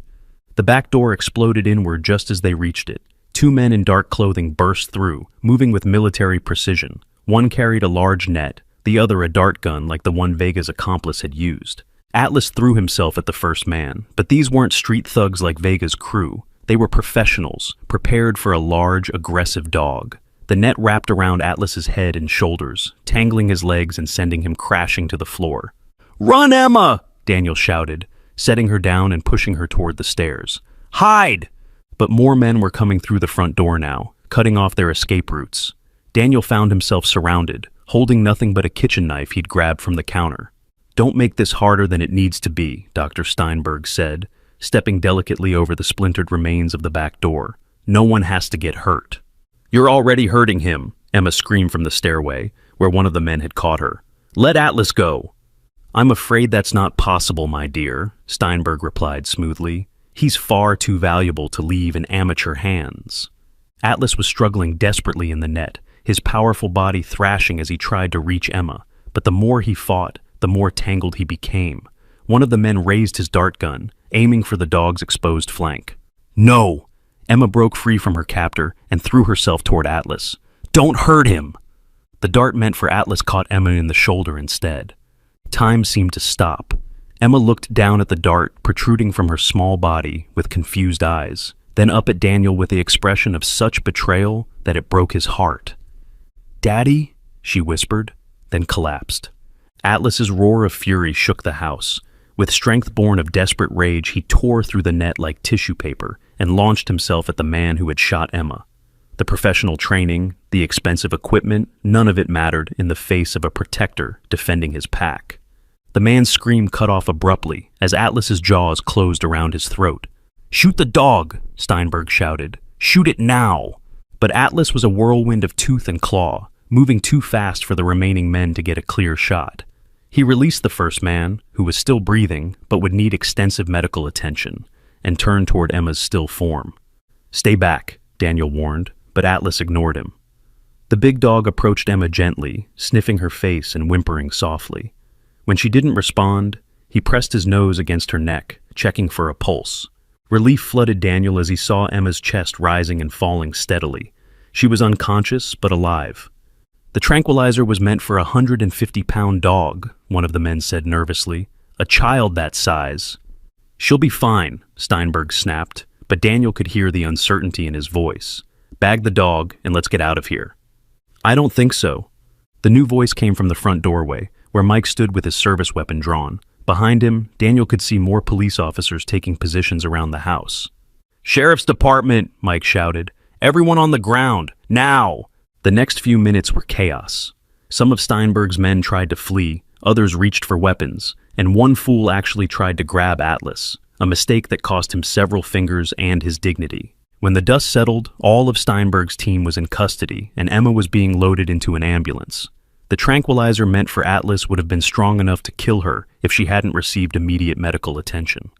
A: The back door exploded inward just as they reached it. 2 men in dark clothing burst through, moving with military precision. One carried a large net, the other a dart gun like the one Vega's accomplice had used. Atlas threw himself at the first man, but these weren't street thugs like Vega's crew. They were professionals, prepared for a large, aggressive dog. The net wrapped around Atlas's head and shoulders, tangling his legs and sending him crashing to the floor. "Run, Emma!" Daniel shouted, setting her down and pushing her toward the stairs. "Hide!" But more men were coming through the front door now, cutting off their escape routes. Daniel found himself surrounded, holding nothing but a kitchen knife he'd grabbed from the counter. "Don't make this harder than it needs to be," Dr. Steinberg said, stepping delicately over the splintered remains of the back door. "No one has to get hurt." "You're already hurting him," Emma screamed from the stairway, where one of the men had caught her. "Let Atlas go." "I'm afraid that's not possible, my dear," Steinberg replied smoothly. "He's far too valuable to leave in amateur hands." Atlas was struggling desperately in the net, his powerful body thrashing as he tried to reach Emma, but the more he fought, the more tangled he became. One of the men raised his dart gun, aiming for the dog's exposed flank. "No!" Emma broke free from her captor and threw herself toward Atlas. "Don't hurt him!" The dart meant for Atlas caught Emma in the shoulder instead. Time seemed to stop. Emma looked down at the dart protruding from her small body with confused eyes, then up at Daniel with the expression of such betrayal that it broke his heart. "Daddy?" she whispered, then collapsed. Atlas's roar of fury shook the house. With strength born of desperate rage, he tore through the net like tissue paper and launched himself at the man who had shot Emma. The professional training, the expensive equipment, none of it mattered in the face of a protector defending his pack. The man's scream cut off abruptly as Atlas's jaws closed around his throat. "Shoot the dog!" Steinberg shouted. "Shoot it now!" But Atlas was a whirlwind of tooth and claw, moving too fast for the remaining men to get a clear shot. He released the first man, who was still breathing but would need extensive medical attention, and turned toward Emma's still form. "Stay back," Daniel warned, but Atlas ignored him. The big dog approached Emma gently, sniffing her face and whimpering softly. When she didn't respond, he pressed his nose against her neck, checking for a pulse. Relief flooded Daniel as he saw Emma's chest rising and falling steadily. She was unconscious but alive. "The tranquilizer was meant for a 150-pound dog," one of the men said nervously. "A child that size." "She'll be fine," Steinberg snapped, but Daniel could hear the uncertainty in his voice. "Bag the dog and let's get out of here." "I don't think so." The new voice came from the front doorway, where Mike stood with his service weapon drawn. Behind him, Daniel could see more police officers taking positions around the house. "Sheriff's Department," Mike shouted. "Everyone on the ground, now!" The next few minutes were chaos. Some of Steinberg's men tried to flee, others reached for weapons, and one fool actually tried to grab Atlas, a mistake that cost him several fingers and his dignity. When the dust settled, all of Steinberg's team was in custody, and Emma was being loaded into an ambulance. The tranquilizer meant for Atlas would have been strong enough to kill her if she hadn't received immediate medical attention.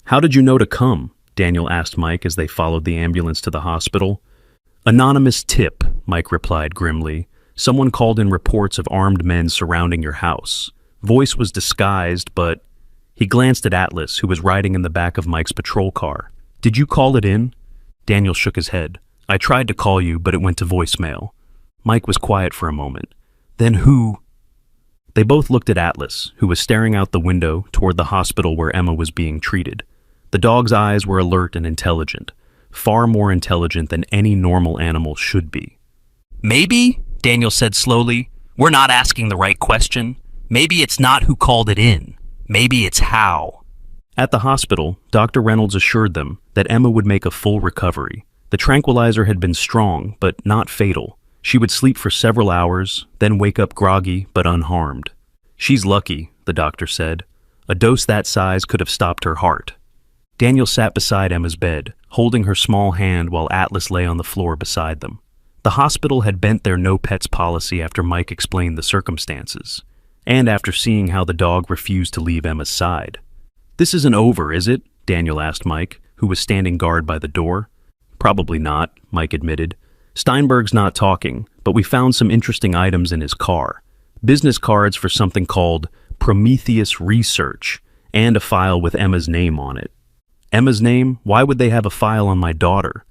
A: "How did you know to come?" Daniel asked Mike as they followed the ambulance to the hospital. "Anonymous tip," Mike replied grimly. "Someone called in reports of armed men surrounding your house. Voice was disguised, but..." He glanced at Atlas, who was riding in the back of Mike's patrol car. "Did you call it in?" Daniel shook his head. "I tried to call you, but it went to voicemail." Mike was quiet for a moment. "Then who?" They both looked at Atlas, who was staring out the window toward the hospital where Emma was being treated. The dog's eyes were alert and intelligent, far more intelligent than any normal animal should be. "Maybe," Daniel said slowly, "we're not asking the right question. Maybe it's not who called it in. Maybe it's how." At the hospital, Dr. Reynolds assured them that Emma would make a full recovery. The tranquilizer had been strong, but not fatal. She would sleep for several hours, then wake up groggy but unharmed. "She's lucky," the doctor said. "A dose that size could have stopped her heart." Daniel sat beside Emma's bed, holding her small hand while Atlas lay on the floor beside them. The hospital had bent their no-pets policy after Mike explained the circumstances, and after seeing how the dog refused to leave Emma's side. "This isn't over, is it?" Daniel asked Mike, who was standing guard by the door. "Probably not," Mike admitted. "Steinberg's not talking, but we found some interesting items in his car. Business cards for something called Prometheus Research, and a file with Emma's name on it." "Emma's name? Why would they have a file on my daughter?"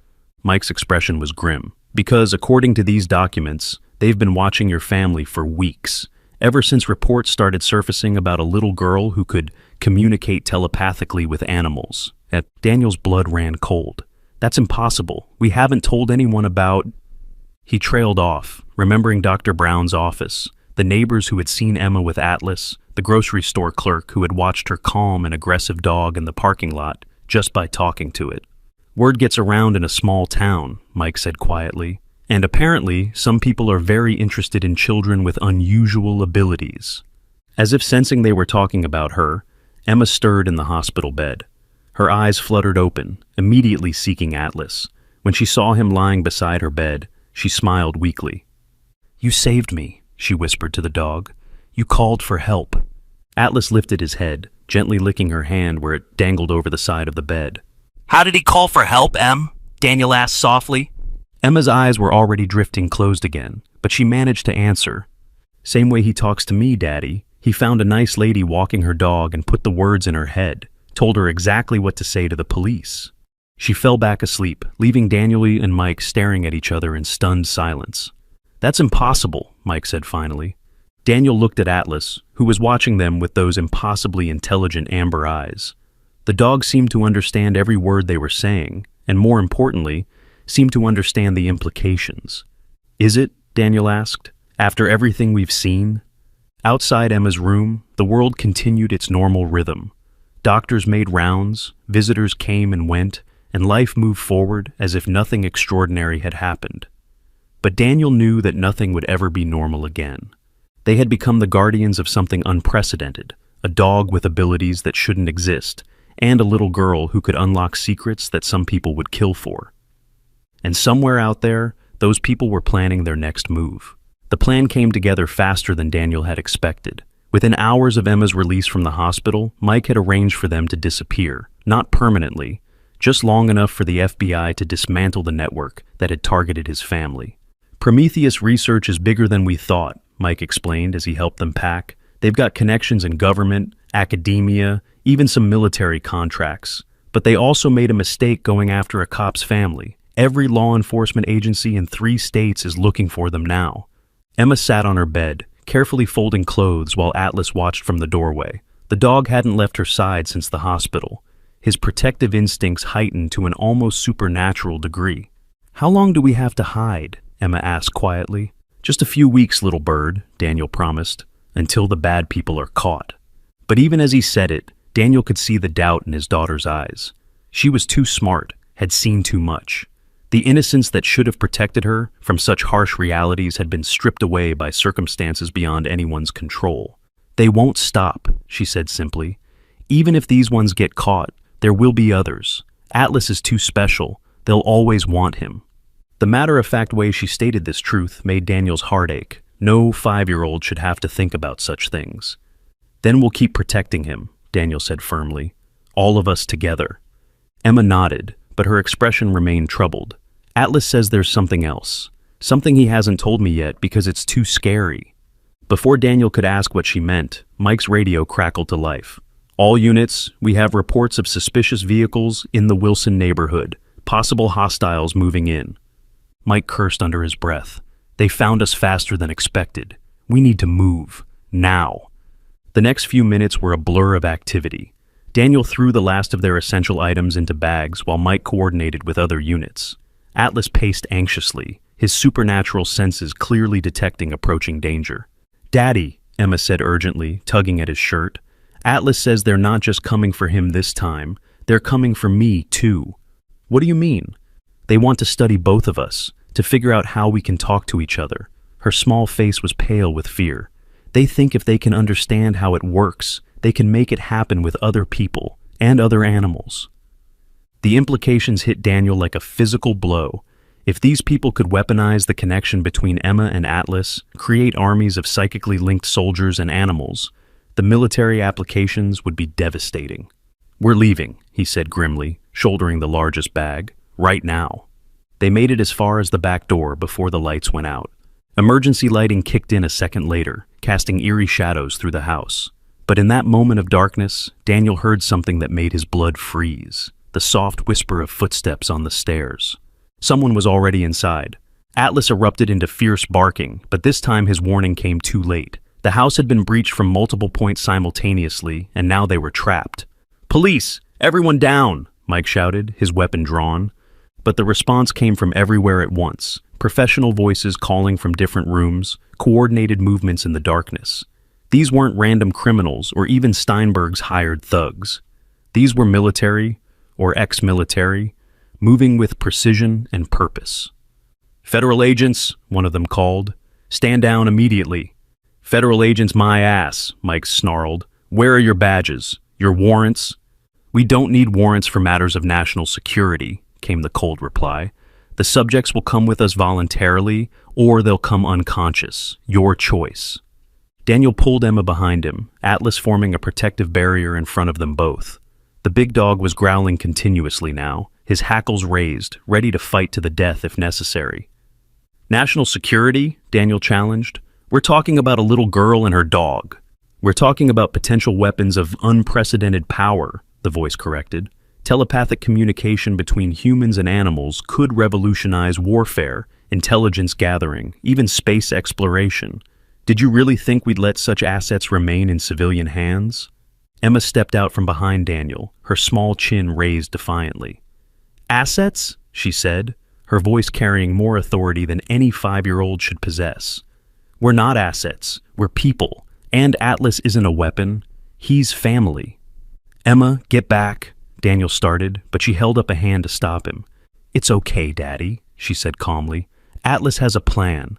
A: Mike's expression was grim. "Because, according to these documents, they've been watching your family for weeks, ever since reports started surfacing about a little girl who could communicate telepathically with animals." Daniel's blood ran cold. "That's impossible. We haven't told anyone about..." He trailed off, remembering Dr. Brown's office, the neighbors who had seen Emma with Atlas, the grocery store clerk who had watched her calm an aggressive dog in the parking lot just by talking to it. "Word gets around in a small town," Mike said quietly, "and apparently some people are very interested in children with unusual abilities." As if sensing they were talking about her, Emma stirred in the hospital bed. Her eyes fluttered open, immediately seeking Atlas. When she saw him lying beside her bed, she smiled weakly. "You saved me," she whispered to the dog. "You called for help." Atlas lifted his head, gently licking her hand where it dangled over the side of the bed. "How did he call for help, Em?" Daniel asked softly. Emma's eyes were already drifting closed again, but she managed to answer. "Same way he talks to me, Daddy. He found a nice lady walking her dog and put the words in her head, told her exactly what to say to the police." She fell back asleep, leaving Daniel and Mike staring at each other in stunned silence. "That's impossible," Mike said finally. Daniel looked at Atlas, who was watching them with those impossibly intelligent amber eyes. The dog seemed to understand every word they were saying, and more importantly, seemed to understand the implications. "Is it?" Daniel asked. "After everything we've seen?" Outside Emma's room, the world continued its normal rhythm. Doctors made rounds, visitors came and went, and life moved forward as if nothing extraordinary had happened. But Daniel knew that nothing would ever be normal again. They had become the guardians of something unprecedented, a dog with abilities that shouldn't exist, and a little girl who could unlock secrets that some people would kill for. And somewhere out there, those people were planning their next move. The plan came together faster than Daniel had expected. Within hours of Emma's release from the hospital, Mike had arranged for them to disappear, not permanently, just long enough for the FBI to dismantle the network that had targeted his family. Prometheus research is bigger than we thought, Mike explained as he helped them pack. They've got connections in government, academia, even some military contracts. But they also made a mistake going after a cop's family. Every law enforcement agency in 3 states is looking for them now. Emma sat on her bed, carefully folding clothes while Atlas watched from the doorway. The dog hadn't left her side since the hospital. His protective instincts heightened to an almost supernatural degree. "How long do we have to hide?" Emma asked quietly. "Just a few weeks, little bird," Daniel promised, "until the bad people are caught." But even as he said it, Daniel could see the doubt in his daughter's eyes. She was too smart, had seen too much. The innocence that should have protected her from such harsh realities had been stripped away by circumstances beyond anyone's control. "They won't stop," she said simply. "Even if these ones get caught, there will be others. Atlas is too special. They'll always want him." The matter-of-fact way she stated this truth made Daniel's heart ache. No 5-year-old should have to think about such things. "Then we'll keep protecting him," Daniel said firmly. "All of us together." Emma nodded, but her expression remained troubled. "Atlas says there's something else. Something he hasn't told me yet because it's too scary." Before Daniel could ask what she meant, Mike's radio crackled to life. "All units, we have reports of suspicious vehicles in the Wilson neighborhood. Possible hostiles moving in." Mike cursed under his breath. "They found us faster than expected. We need to move. Now." The next few minutes were a blur of activity. Daniel threw the last of their essential items into bags while Mike coordinated with other units. Atlas paced anxiously, his supernatural senses clearly detecting approaching danger. "Daddy," Emma said urgently, tugging at his shirt. "Atlas says they're not just coming for him this time, they're coming for me too." "What do you mean?" "They want to study both of us, to figure out how we can talk to each other." Her small face was pale with fear. "They think if they can understand how it works, they can make it happen with other people and other animals." The implications hit Daniel like a physical blow. If these people could weaponize the connection between Emma and Atlas, create armies of psychically linked soldiers and animals, the military applications would be devastating. "We're leaving," he said grimly, shouldering the largest bag. "Right now." They made it as far as the back door before the lights went out. Emergency lighting kicked in a second later, casting eerie shadows through the house. But in that moment of darkness, Daniel heard something that made his blood freeze. The soft whisper of footsteps on the stairs. Someone was already inside. Atlas erupted into fierce barking, but this time his warning came too late. The house had been breached from multiple points simultaneously, and now they were trapped. "Police! Everyone down!" Mike shouted, his weapon drawn. But the response came from everywhere at once. Professional voices calling from different rooms, coordinated movements in the darkness. These weren't random criminals or even Steinberg's hired thugs. These were military, or ex-military, moving with precision and purpose. "Federal agents," one of them called. "Stand down immediately." "Federal agents my ass," Mike snarled. "Where are your badges? Your warrants?" "We don't need warrants for matters of national security," came the cold reply. "The subjects will come with us voluntarily, or they'll come unconscious. Your choice." Daniel pulled Emma behind him, Atlas forming a protective barrier in front of them both. The big dog was growling continuously now, his hackles raised, ready to fight to the death if necessary. "National security?" Daniel challenged. "We're talking about a little girl and her dog." "We're talking about potential weapons of unprecedented power," the voice corrected. "Telepathic communication between humans and animals could revolutionize warfare, intelligence gathering, even space exploration. Did you really think we'd let such assets remain in civilian hands?" Emma stepped out from behind Daniel, her small chin raised defiantly. "Assets?" she said, her voice carrying more authority than any 5-year-old should possess. "We're not assets, we're people, and Atlas isn't a weapon. He's family." "Emma, get back," Daniel started, but she held up a hand to stop him. "It's okay, Daddy," she said calmly. "Atlas has a plan."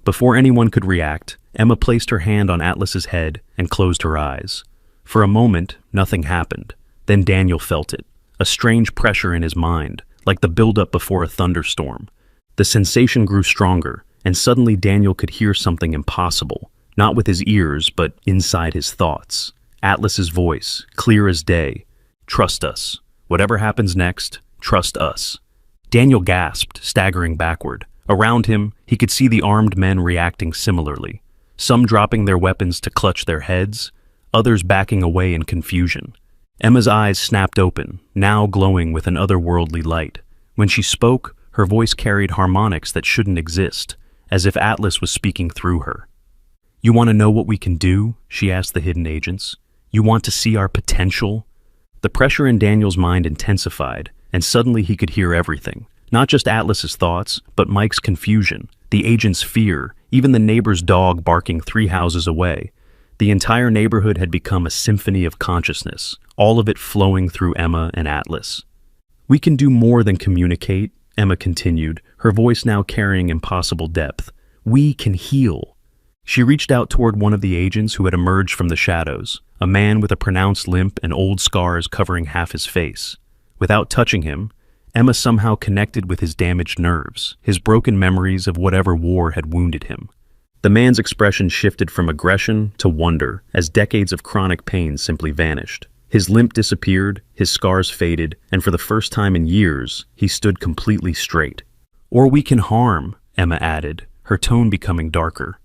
A: Before anyone could react, Emma placed her hand on Atlas's head and closed her eyes. For a moment, nothing happened. Then Daniel felt it, a strange pressure in his mind, like the buildup before a thunderstorm. The sensation grew stronger, and suddenly Daniel could hear something impossible, not with his ears, but inside his thoughts. Atlas's voice, clear as day. "Trust us. Whatever happens next, trust us." Daniel gasped, staggering backward. Around him, he could see the armed men reacting similarly, some dropping their weapons to clutch their heads, others backing away in confusion. Emma's eyes snapped open, now glowing with an otherworldly light. When she spoke, her voice carried harmonics that shouldn't exist, as if Atlas was speaking through her. "You want to know what we can do?" she asked the hidden agents. "You want to see our potential?" The pressure in Daniel's mind intensified, and suddenly he could hear everything. Not just Atlas's thoughts, but Mike's confusion, the agent's fear, even the neighbor's dog barking 3 houses away. The entire neighborhood had become a symphony of consciousness, all of it flowing through Emma and Atlas. "We can do more than communicate," Emma continued, her voice now carrying impossible depth. "We can heal." She reached out toward one of the agents who had emerged from the shadows, a man with a pronounced limp and old scars covering half his face. Without touching him, Emma somehow connected with his damaged nerves, his broken memories of whatever war had wounded him. The man's expression shifted from aggression to wonder as decades of chronic pain simply vanished. His limp disappeared, his scars faded, and for the first time in years, he stood completely straight. "Or we can harm," Emma added, her tone becoming darker.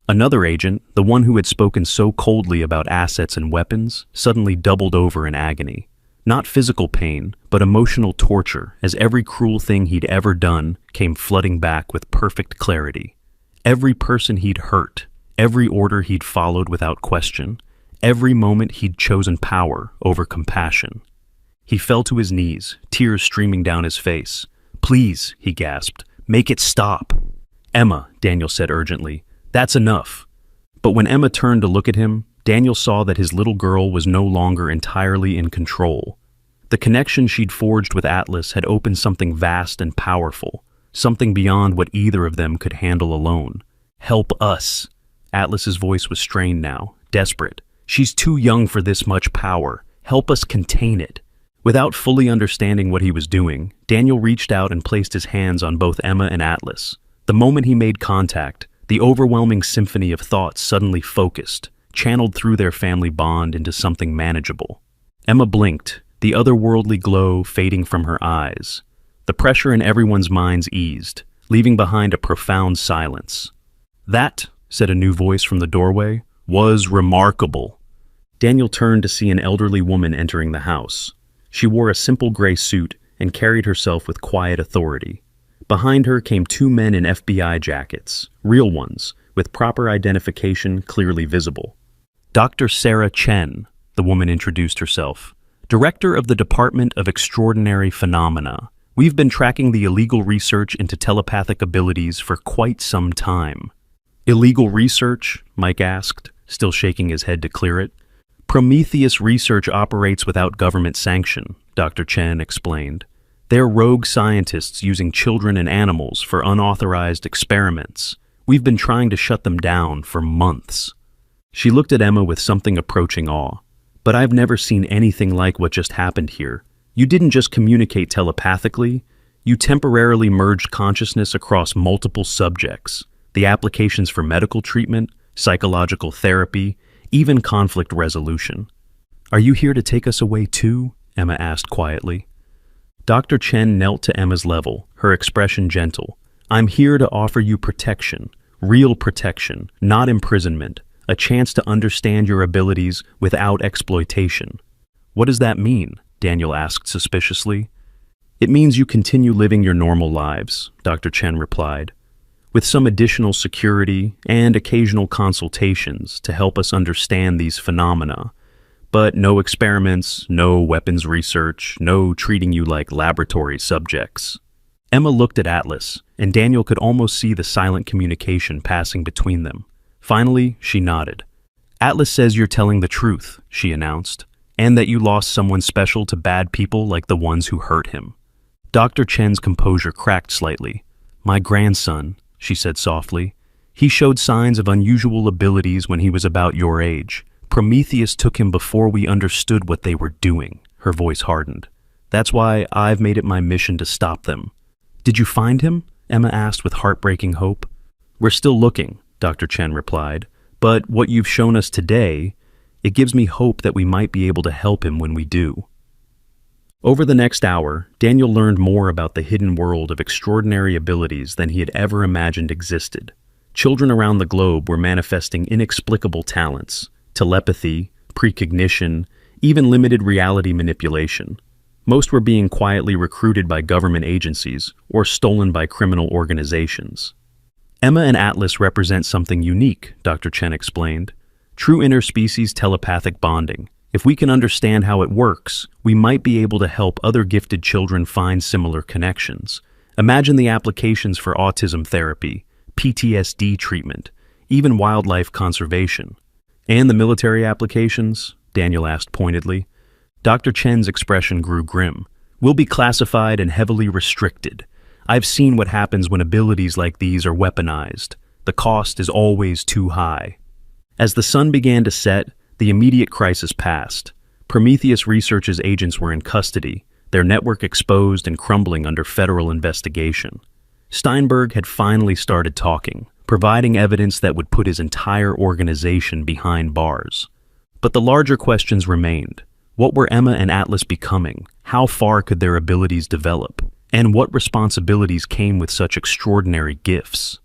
A: Another agent, the one who had spoken so coldly about assets and weapons, suddenly doubled over in agony. Not physical pain, but emotional torture, as every cruel thing he'd ever done came flooding back with perfect clarity. Every person he'd hurt, every order he'd followed without question, every moment he'd chosen power over compassion. He fell to his knees, tears streaming down his face. "Please," he gasped, "make it stop." "Emma," Daniel said urgently, "that's enough." But when Emma turned to look at him, Daniel saw that his little girl was no longer entirely in control. The connection she'd forged with Atlas had opened something vast and powerful, something beyond what either of them could handle alone. "Help us." Atlas's voice was strained now, desperate. "She's too young for this much power. Help us contain it." Without fully understanding what he was doing, Daniel reached out and placed his hands on both Emma and Atlas. The moment he made contact, the overwhelming symphony of thoughts suddenly focused, channeled through their family bond into something manageable. Emma blinked, the otherworldly glow fading from her eyes. The pressure in everyone's minds eased, leaving behind a profound silence. "That," said a new voice from the doorway, "was remarkable." Daniel turned to see an elderly woman entering the house. She wore a simple gray suit and carried herself with quiet authority. Behind her came 2 men in FBI jackets, real ones, with proper identification clearly visible. "Dr. Sarah Chen," the woman introduced herself, "Director of the Department of Extraordinary Phenomena. We've been tracking the illegal research into telepathic abilities for quite some time." "Illegal research?" Mike asked, still shaking his head to clear it. "Prometheus Research operates without government sanction," Dr. Chen explained. "They're rogue scientists using children and animals for unauthorized experiments. We've been trying to shut them down for months." She looked at Emma with something approaching awe. "But I've never seen anything like what just happened here. You didn't just communicate telepathically, you temporarily merged consciousness across multiple subjects. The applications for medical treatment, psychological therapy, even conflict resolution. Are you here to take us away too?" Emma asked quietly. Dr. Chen knelt to Emma's level, her expression gentle. "I'm here to offer you protection, real protection, not imprisonment. A chance to understand your abilities without exploitation." "What does that mean?" Daniel asked suspiciously. "It means you continue living your normal lives," Dr. Chen replied, "with some additional security and occasional consultations to help us understand these phenomena. But no experiments, no weapons research, no treating you like laboratory subjects." Emma looked at Atlas, and Daniel could almost see the silent communication passing between them. Finally, she nodded. "Atlas says you're telling the truth," she announced, and that you lost someone special to bad people like the ones who hurt him. Dr. Chen's composure cracked slightly. My grandson, she said softly. He showed signs of unusual abilities when he was about your age. Prometheus took him before we understood what they were doing. Her voice hardened. That's why I've made it my mission to stop them. Did you find him? Emma asked with heartbreaking hope. We're still looking, Dr. Chen replied. But what you've shown us today, it gives me hope that we might be able to help him when we do. Over the next hour, Daniel learned more about the hidden world of extraordinary abilities than he had ever imagined existed. Children around the globe were manifesting inexplicable talents, telepathy, precognition, even limited reality manipulation. Most were being quietly recruited by government agencies or stolen by criminal organizations. Emma and Atlas represent something unique, Dr. Chen explained. True interspecies telepathic bonding. If we can understand how it works, we might be able to help other gifted children find similar connections. Imagine the applications for autism therapy, PTSD treatment, even wildlife conservation. And the military applications? Daniel asked pointedly. Dr. Chen's expression grew grim. We'll be classified and heavily restricted. I've seen what happens when abilities like these are weaponized. The cost is always too high. As the sun began to set, the immediate crisis passed. Prometheus Research's agents were in custody, their network exposed and crumbling under federal investigation. Steinberg had finally started talking, providing evidence that would put his entire organization behind bars. But the larger questions remained. What were Emma and Atlas becoming? How far could their abilities develop? And what responsibilities came with such extraordinary gifts?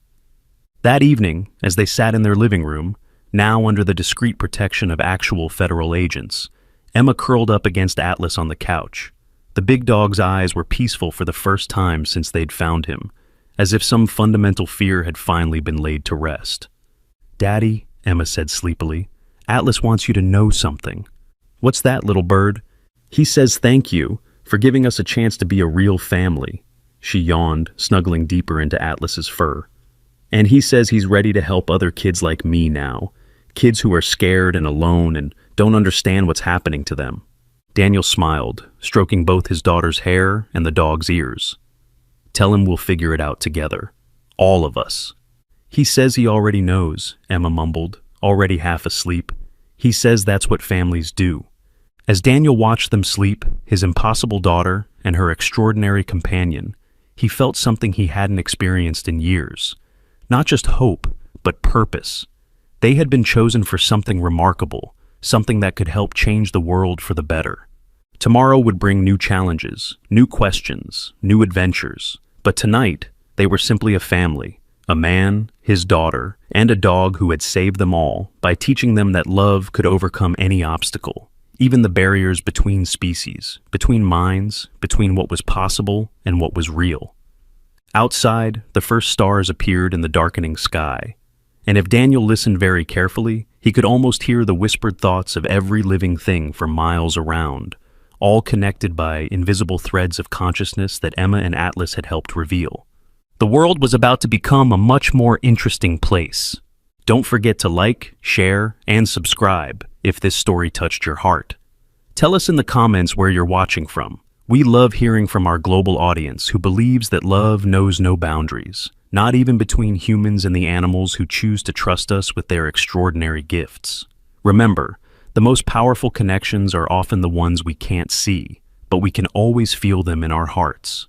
A: That evening, as they sat in their living room, now under the discreet protection of actual federal agents, Emma curled up against Atlas on the couch. The big dog's eyes were peaceful for the first time since they'd found him, as if some fundamental fear had finally been laid to rest. Daddy, Emma said sleepily, Atlas wants you to know something. What's that, little bird? He says thank you for giving us a chance to be a real family. She yawned, snuggling deeper into Atlas's fur. And he says he's ready to help other kids like me now. Kids who are scared and alone and don't understand what's happening to them. Daniel smiled, stroking both his daughter's hair and the dog's ears. Tell him we'll figure it out together. All of us. He says he already knows, Emma mumbled, already half asleep. He says that's what families do. As Daniel watched them sleep, his impossible daughter and her extraordinary companion, he felt something he hadn't experienced in years. Not just hope, but purpose. They had been chosen for something remarkable, something that could help change the world for the better. Tomorrow would bring new challenges, new questions, new adventures. But tonight, they were simply a family, a man, his daughter, and a dog who had saved them all by teaching them that love could overcome any obstacle, even the barriers between species, between minds, between what was possible and what was real. Outside, the first stars appeared in the darkening sky, and if Daniel listened very carefully, he could almost hear the whispered thoughts of every living thing for miles around, all connected by invisible threads of consciousness that Emma and Atlas had helped reveal. The world was about to become a much more interesting place. Don't forget to like, share, and subscribe if this story touched your heart. Tell us in the comments where you're watching from. We love hearing from our global audience who believes that love knows no boundaries, not even between humans and the animals who choose to trust us with their extraordinary gifts. Remember, the most powerful connections are often the ones we can't see, but we can always feel them in our hearts.